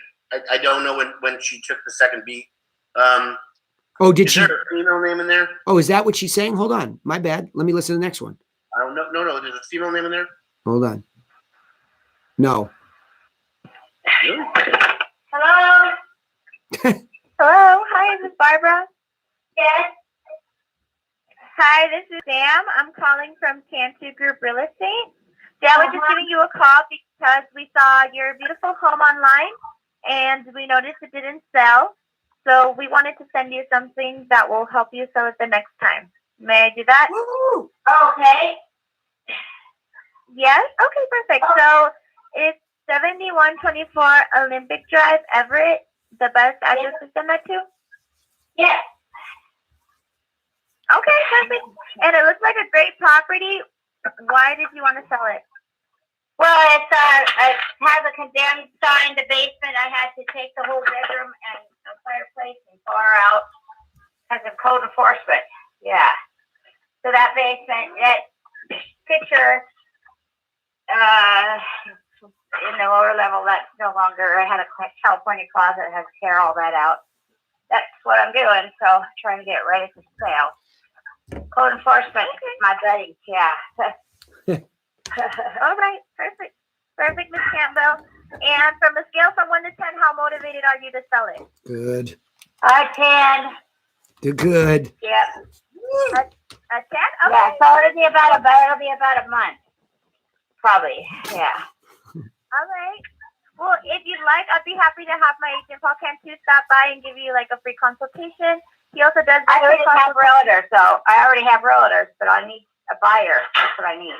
I don't know when she took the second beat. Did she? Is there a female name in there? Oh, is that what she's saying? Hold on, my bad. Let me listen to the next one. I don't know. No. There's a female name in there. Hold on. No. Really? Hello? Hello? Hi, is this Barbara? Yes. Hi, this is Sam. I'm calling from Cantu Group Real Estate. Yeah, we're just giving you a call because we saw your beautiful home online and we noticed it didn't sell. So we wanted to send you something that will help you sell it the next time. May I do that? Woo-hoo. Okay. Yes? Okay, perfect. So it's 7124 Olympic Drive, Everett. The best address to send that to? Yes. Okay, perfect. And it looks like a great property. Why did you want to sell it? Well, it has a condemned sign in the basement. I had to take the whole bedroom and a fireplace and far out because of code enforcement. Yeah. So that basement, that picture in the lower level, that's no longer, I had a California closet that has to tear all that out. That's what I'm doing. So trying to get it ready for sale. Code enforcement, my buddies, yeah. All right, perfect. Perfect, Ms. Campbell. And from a scale from 1 to 10, how motivated are you to sell it? Good. A 10. They're good. Yep. A 10? Okay. Yeah, so it'll be about a month. Probably, yeah. All right. Well, if you'd like, I'd be happy to have my agent Paul Cantu stop by and give you like a free consultation. He also does. I already have realtors, but I need a buyer. That's what I need.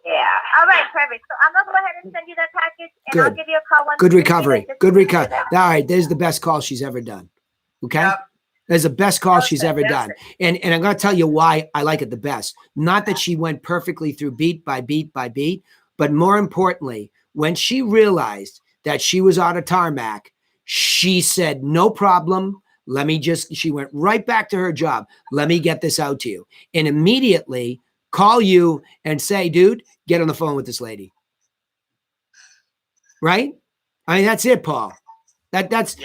Yeah. All right, perfect. So I'm gonna go ahead and send you that package, and I'll give you a call once. Good recovery. Good recovery. All right, there's the best call she's ever done. Okay. Yep. There's the best call she's ever done. And I'm going to tell you why I like it the best. Not that she went perfectly through beat by beat by beat, but more importantly, when she realized that she was out of tarmac, she said, no problem. She went right back to her job. Let me get this out to you. And immediately call you and say, dude, get on the phone with this lady. Right? I mean, that's it, Paul. That's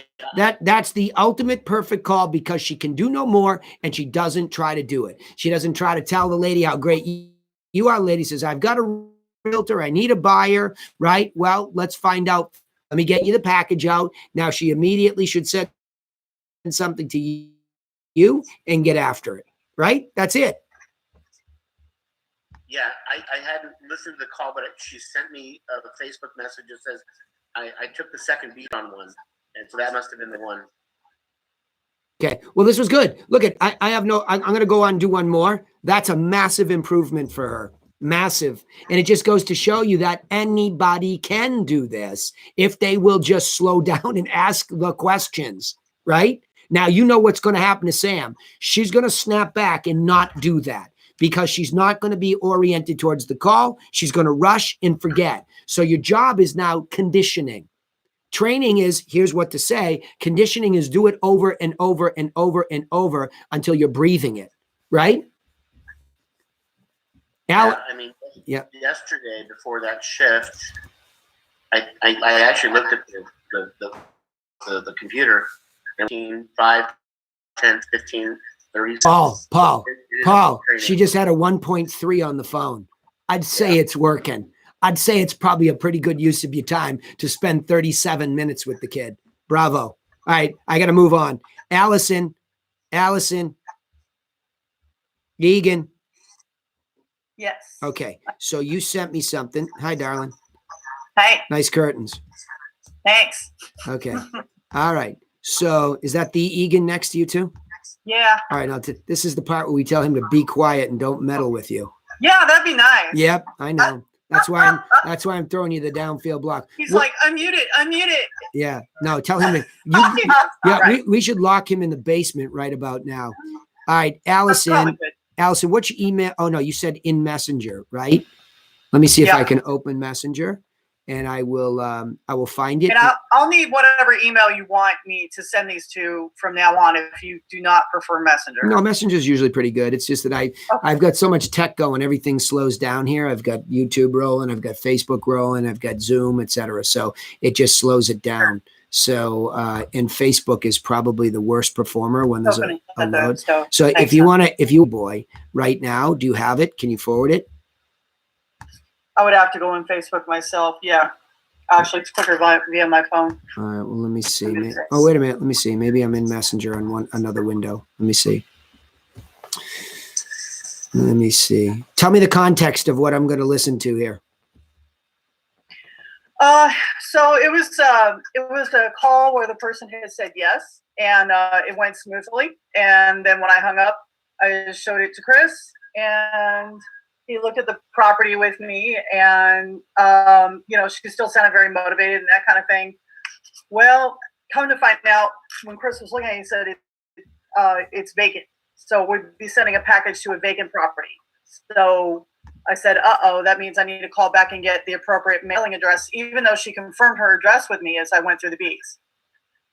the ultimate perfect call because she can do no more and she doesn't try to do it. She doesn't try to tell the lady how great you are. The lady says, I've got a realtor. I need a buyer, right? Well, let's find out. Let me get you the package out. Now she immediately should send something to you and get after it, right? That's it. Yeah, I hadn't listened to the call, but she sent me a Facebook message that says I took the second beat on one. And so that must have been the one. Okay. Well, this was good. Look I'm going to go on and do one more. That's a massive improvement for her. Massive. And it just goes to show you that anybody can do this if they will just slow down and ask the questions, right? Now, you know what's going to happen to Sam. She's going to snap back and not do that because she's not going to be oriented towards the call. She's going to rush and forget. So your job is now conditioning. Training is, here's what to say. Conditioning is do it over and over and over and over until you're breathing it, right? Yesterday before that shift, I actually looked at the computer. 5, 10, 15, 30. Paul, she just had a 1.3 on the phone. I'd say it's working. I'd say it's probably a pretty good use of your time to spend 37 minutes with the kid. Bravo. All right. I got to move on. Allison, Egan. Yes. Okay. So you sent me something. Hi, darling. Hey, Nice curtains. thanks. Okay. All right. So is that the Egan next to you too? Yeah. All right. Now this is the part where we tell him to be quiet and don't meddle with you. Yeah, that'd be nice. Yep. I know. That's why I'm throwing you the downfield block. He's like, unmute it. Yeah. No, tell him to Right. we should lock him in the basement right about now. All right, Allison, what's your email? Oh no, you said in Messenger, right? Let me see if I can open Messenger, and I will find it. And I'll need whatever email you want me to send these to from now on if you do not prefer Messenger. No, Messenger is usually pretty good. It's just that I've got so much tech going, everything slows down here. I've got YouTube rolling, I've got Facebook rolling, I've got Zoom, etc. So it just slows it down. So and Facebook is probably the worst performer when there's a load. So if you boy right now, do you have it? Can you forward it? I would have to go on Facebook myself. Yeah. Actually, it's quicker via my phone. All right. Well, let me see. Oh, wait a minute. Let me see. Maybe I'm in Messenger on another window. Let me see. Let me see. Tell me the context of what I'm going to listen to here. So it was a call where the person had said yes, and it went smoothly. And then when I hung up, I just showed it to Chris, and he looked at the property with me, and she still sounded very motivated and that kind of thing. Well, come to find out, when Chris was looking at it, he said it's vacant, so we'd be sending a package to a vacant property. So I said, that means I need to call back and get the appropriate mailing address, even though she confirmed her address with me as I went through the bees.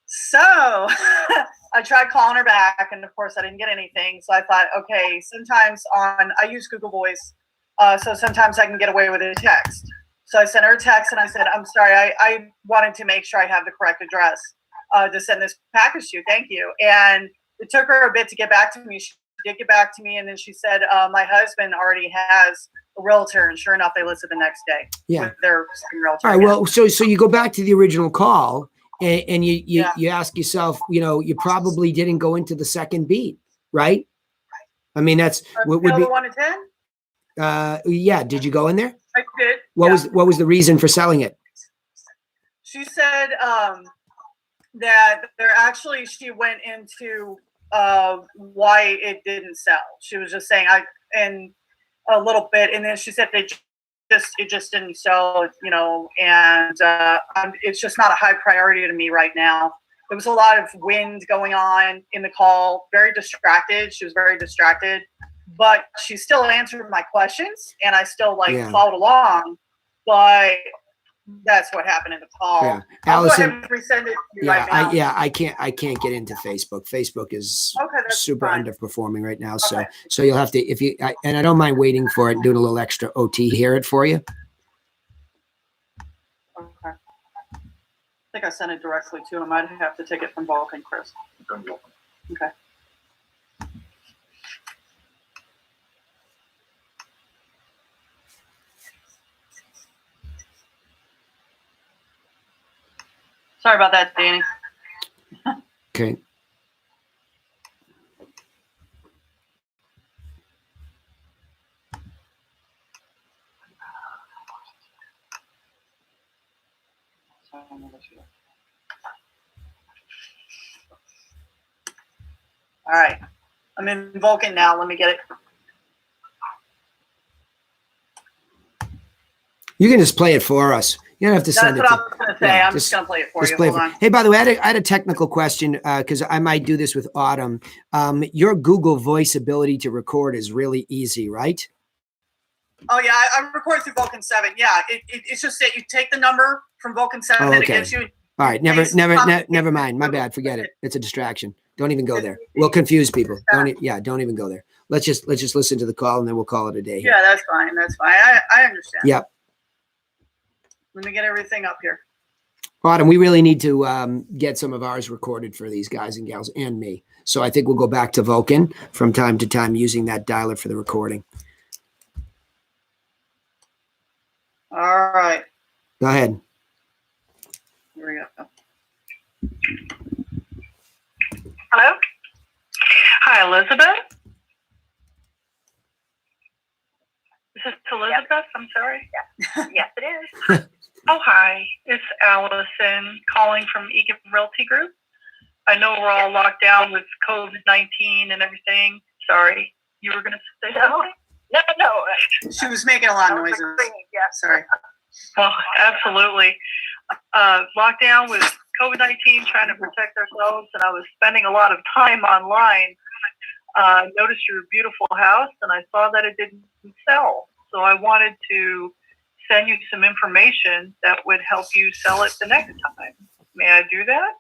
So I tried calling her back, and of course I didn't get anything. So I thought, okay, sometimes I use Google Voice, so sometimes I can get away with a text. So I sent her a text, and I said, I'm sorry, I wanted to make sure I have the correct address to send this package to you. Thank you. And it took her a bit to get back to me. She did get back to me, and then she said, my husband already has a realtor, and sure enough, they listed the next day. Yeah. With their realtor. All right. Well, so you go back to the original call, and you ask yourself, you probably didn't go into the second beat, right? I mean, that's what would be 1 to 10. Yeah. Did you go in there? I did. What was the reason for selling it? She said that she went into why it didn't sell. She was just saying and a little bit, and then she said it just didn't sell, and it's just not a high priority to me right now. There was a lot of wind going on in the call, very distracted. She was very distracted, but she still answered my questions, and I still followed along, but that's what happened in the call. Yeah. I'll go Allison, ahead and resend it to you right now. I can't get into Facebook. Facebook is that's super fine. underperforming right now. Okay. So you'll have to, and I don't mind waiting for it and doing a little extra OT hear it for you. Okay. I think I sent it directly to him. I'd have to take it from Vulcan, Chris. Okay. Sorry about that, Danny. Okay. All right. I'm in Vulcan now. Let me get it. You can just play it for us. You don't have to send it. That's what I was going to say. I'm just going to play it for you. Hold on. Hey, by the way, I had a technical question because I might do this with Autumn. Your Google Voice ability to record is really easy, right? Oh, yeah. I record through Vulcan 7. Yeah. It's just that you take the number from Vulcan 7 and it gives you. All right. Never mind. My bad. Forget it. It's a distraction. Don't even go there. We'll confuse people. Don't even go there. Let's just listen to the call and then we'll call it a day. Yeah, that's fine. That's fine. I understand. Yep. Let me get everything up here. Autumn, we really need to get some of ours recorded for these guys and gals and me. So I think we'll go back to Vulcan from time to time using that dialer for the recording. All right. Go ahead. Here we go. Hello? Hi, Elizabeth. Is this Elizabeth? I'm sorry. Yes, it is. Oh, hi. It's Allison calling from Egan Realty Group. I know we're all locked down with COVID-19 and everything. Sorry. You were going to say something? No. She was making a lot of noises. Yeah. Sorry. Oh, absolutely. Locked down with COVID-19, trying to protect ourselves, and I was spending a lot of time online. Noticed your beautiful house, and I saw that it didn't sell. So I wanted to send you some information that would help you sell it the next time. May I do that?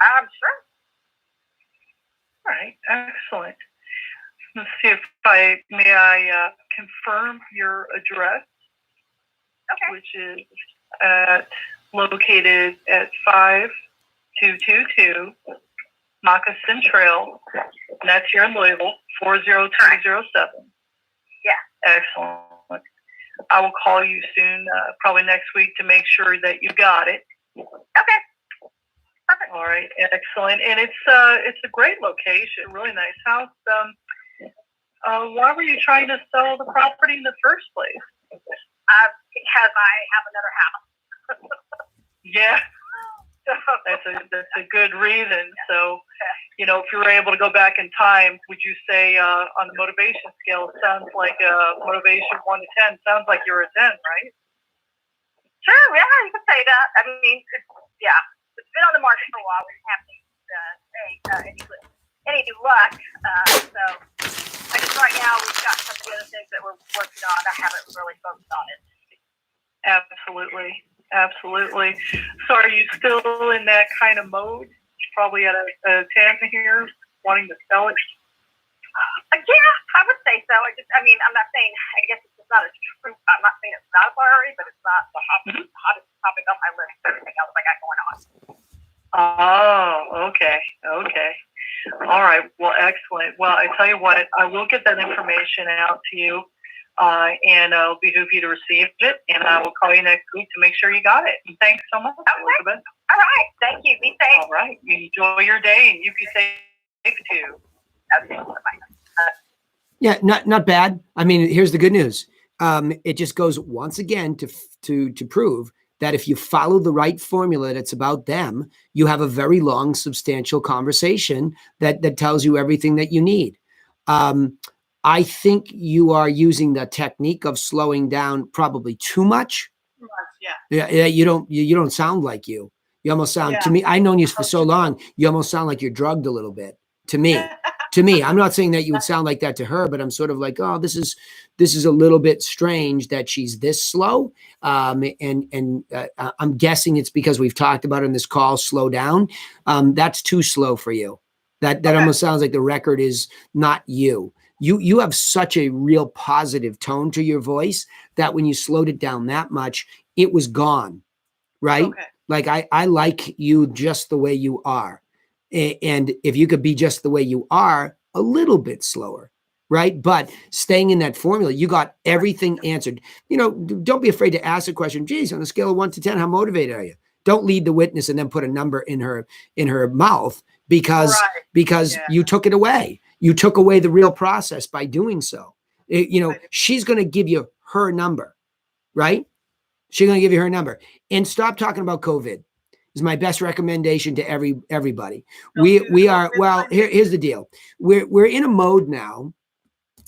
Sure. All right, excellent. Let's see if I confirm your address, Okay. which is located at 5222 Moccasin Trail, and that's here in Louisville, 40207. Yeah. Excellent. I will call you soon, probably next week, to make sure that you got it. Okay. Perfect. All right, excellent. And it's a great location, really nice house. Why were you trying to sell the property in the first place? Because I have another house. Yeah, that's a good reason. So, if you were able to go back in time, would you say on the motivation scale, it sounds like motivation 1 to 10, sounds like you're a 10, right? Sure, yeah, you could say that. I mean, it's been on the market for a while. We didn't have any luck. So I guess right now we've got some of the other things that we're working on. I haven't really focused on it. Absolutely. So are you still in that kind of mode? Probably at a 10 here, wanting to sell it? Yeah, I would say so. I'm not saying, I guess it's not a true, I'm not saying it's not a priority, but it's not the hottest topic on my list of everything else I got going on. Oh, okay. All right. Well, excellent. Well, I tell you what, I will get that information out to you, and it'll behoove you to receive it, and I will call you next week to make sure you got it. And thanks so much, Elizabeth. All right. Thank you. Be safe. All right. You enjoy your day, and you be safe too. Okay. Bye-bye. Yeah, not bad. I mean, here's the good news. It just goes once again to prove that if you follow the right formula that's about them, you have a very long, substantial conversation that tells you everything that you need. I think you are using the technique of slowing down probably too much. Yeah. You don't sound like you. You almost sound to me. I've known you for so long. You almost sound like you're drugged a little bit. To me, I'm not saying that you would sound like that to her, but I'm sort of like, oh, this is a little bit strange that she's this slow. And I'm guessing it's because we've talked about in this call, slow down. That's too slow for you. That almost sounds like the record is not you. You have such a real positive tone to your voice that when you slowed it down that much, it was gone, right? Okay. Like I like you just the way you are. And if you could be just the way you are, a little bit slower, right? But staying in that formula, you got everything answered. Don't be afraid to ask a question. Geez, on a scale of 1 to 10, how motivated are you? Don't lead the witness and then put a number in her mouth because you took it away. You took away the real process by doing so. She's going to give you her number, right? She's going to give you her number. And stop talking about COVID. Is my best recommendation to everybody. We are, well, here's the deal. We're in a mode now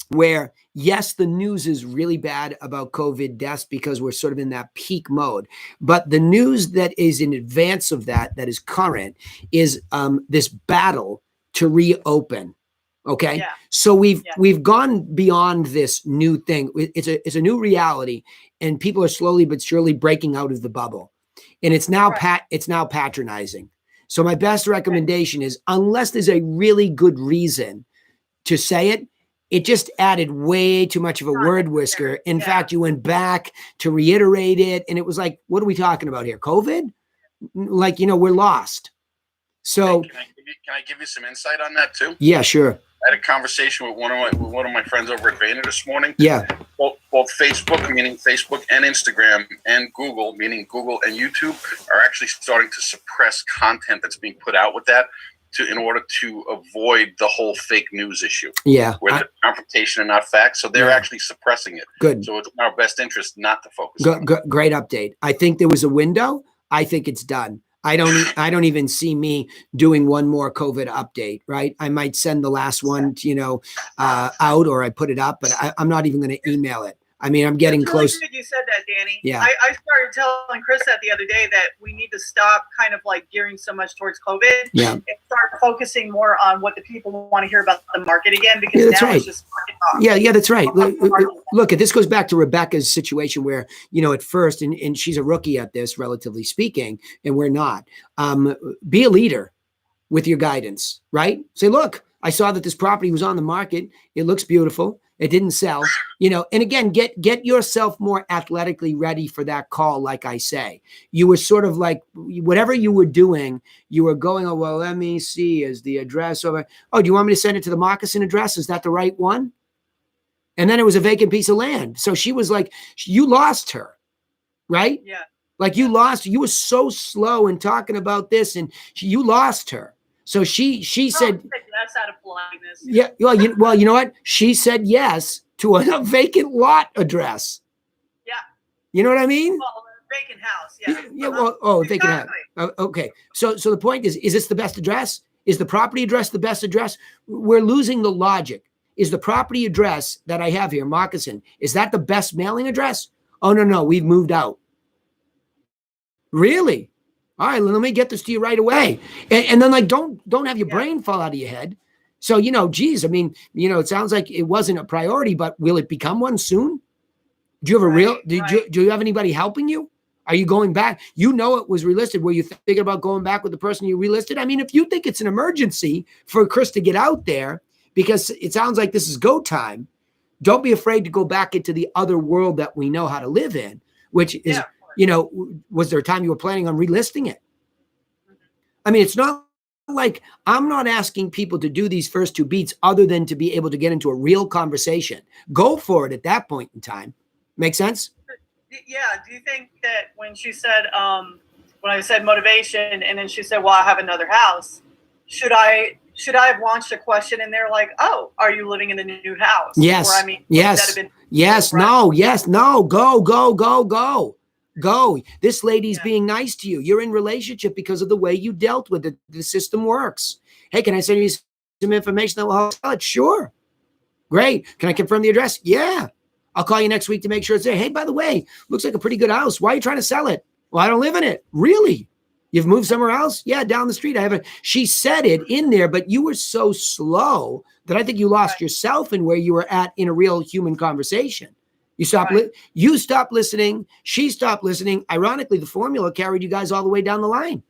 where, yes, the news is really bad about COVID deaths because we're sort of in that peak mode. But the news that is in advance of that is current, is this battle to reopen. Okay. Yeah. So we've gone beyond this new thing. It's a new reality, and people are slowly but surely breaking out of the bubble. And it's now it's now patronizing. So my best recommendation is, unless there's a really good reason to say it, it just added way too much of a word whisker. In fact, you went back to reiterate it, and it was like, what are we talking about here? COVID? Like, we're lost. So can I give you some insight on that too? Yeah, sure. I had a conversation with one of my friends over at Vayner this morning. Yeah. Well, both Facebook, meaning Facebook and Instagram, and Google, meaning Google and YouTube, are actually starting to suppress content that's being put out with that in order to avoid the whole fake news issue. Yeah. Where it's confrontation and not facts. So they're actually suppressing it. Good. So it's in our best interest not to focus on it. Great update. I think there was a window. I think it's done. I don't even see me doing one more COVID update, right? I might send the last one, out, or I put it up, but I'm not even going to email it. I mean, I'm getting It's really close. good you said that, Danny. Yeah. I started telling Chris that the other day that we need to stop kind of like gearing so much towards COVID and start focusing more on what the people want to hear about the market again, because that's now right. it's just market talk. Yeah, that's right. Look, this goes back to Rebecca's situation where, at first, and she's a rookie at this, relatively speaking, and we're not. Be a leader with your guidance, right? Say, look, I saw that this property was on the market. It looks beautiful. It didn't sell, and again, get yourself more athletically ready for that call. Like I say, you were sort of like, whatever you were doing, you were going, oh, well, let me see, is the address over? Oh, do you want me to send it to the Moccasin address? Is that the right one? And then it was a vacant piece of land. So she was like, you lost her, right? Yeah. Like you were so slow in talking about this, and you lost her. So she said, that's out of politeness. Yeah. Well, you know what? She said yes to a vacant lot address. Yeah. You know what I mean? Well, vacant house. Yeah. Yeah. Vacant house. Okay. So the point is this the best address? Is the property address the best address? We're losing the logic. Is the property address that I have here, Moccasin, is that the best mailing address? Oh, no. We've moved out. Really? All right, let me get this to you right away. And then don't have your brain fall out of your head. So, geez, I mean, it sounds like it wasn't a priority, but will it become one soon? Do you have do you have anybody helping you? Are you going back? It was relisted. Were you thinking about going back with the person you relisted? I mean, if you think it's an emergency for Chris to get out there, because it sounds like this is go time, don't be afraid to go back into the other world that we know how to live in, which is, was there a time you were planning on relisting it? I mean, it's not like I'm not asking people to do these first two beats other than to be able to get into a real conversation. Go for it at that point in time. Make sense? Yeah. Do you think that when she said, when I said motivation, and then she said, well, I have another house, should I have launched a question in there like, oh, are you living in a new house? Yes. Or, I mean, yes. Yes. No. Yes. No. Go. This lady's being nice to you. You're in relationship because of the way you dealt with it. The system works. Hey, can I send you some information that will help sell it? Sure. Great. Can I confirm the address? Yeah. I'll call you next week to make sure it's there. Hey, by the way, looks like a pretty good house. Why are you trying to sell it? Well, I don't live in it. Really? You've moved somewhere else? Yeah, down the street. She said it in there, but you were so slow that I think you lost yourself in where you were at in a real human conversation. You stopped listening. She stopped listening. Ironically, the formula carried you guys all the way down the line.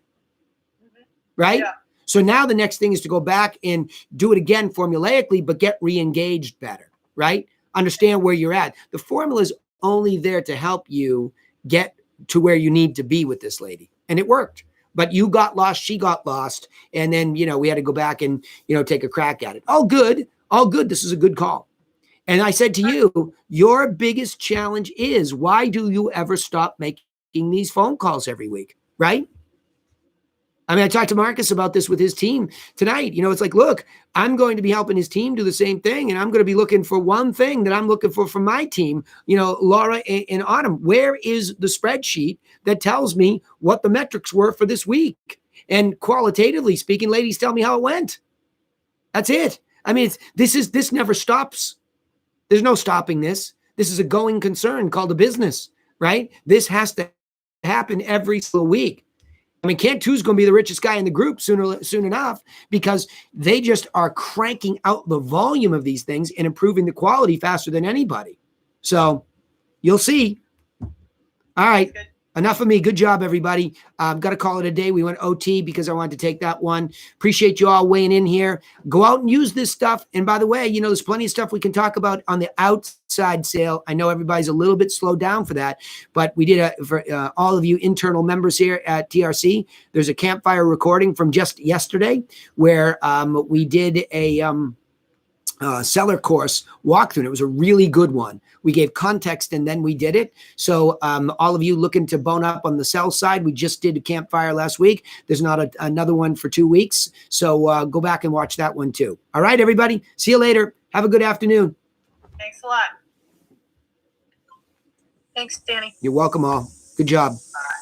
Right? Yeah. So now the next thing is to go back and do it again formulaically, but get re-engaged better, right? Understand where you're at. The formula is only there to help you get to where you need to be with this lady. And it worked. But you got lost, she got lost. And then, we had to go back and, take a crack at it. All good. This is a good call. And I said to you, your biggest challenge is, why do you ever stop making these phone calls every week, right? I mean, I talked to Marcus about this with his team tonight. It's like, look, I'm going to be helping his team do the same thing. And I'm going to be looking for one thing that I'm looking for from my team, Laura and Autumn. Where is the spreadsheet that tells me what the metrics were for this week? And qualitatively speaking, ladies, tell me how it went. That's it. I mean, this never stops. There's no stopping this. This is a going concern called a business, right? This has to happen every single week. I mean, Cantu's going to be the richest guy in the group soon enough, because they just are cranking out the volume of these things and improving the quality faster than anybody. So you'll see. All right. Enough of me. Good job, everybody. Got to call it a day. We went OT because I wanted to take that one. Appreciate you all weighing in here. Go out and use this stuff. And by the way, there's plenty of stuff we can talk about on the outside sale. I know everybody's a little bit slowed down for that, but we did for all of you internal members here at TRC. There's a campfire recording from just yesterday where we did a seller course walkthrough, and it was a really good one. We gave context and then we did it. So all of you looking to bone up on the sell side, we just did a campfire last week. There's not another one for 2 weeks. So go back and watch that one too. All right, everybody. See you later. Have a good afternoon. Thanks a lot. Thanks, Danny. You're welcome all. Good job. Bye.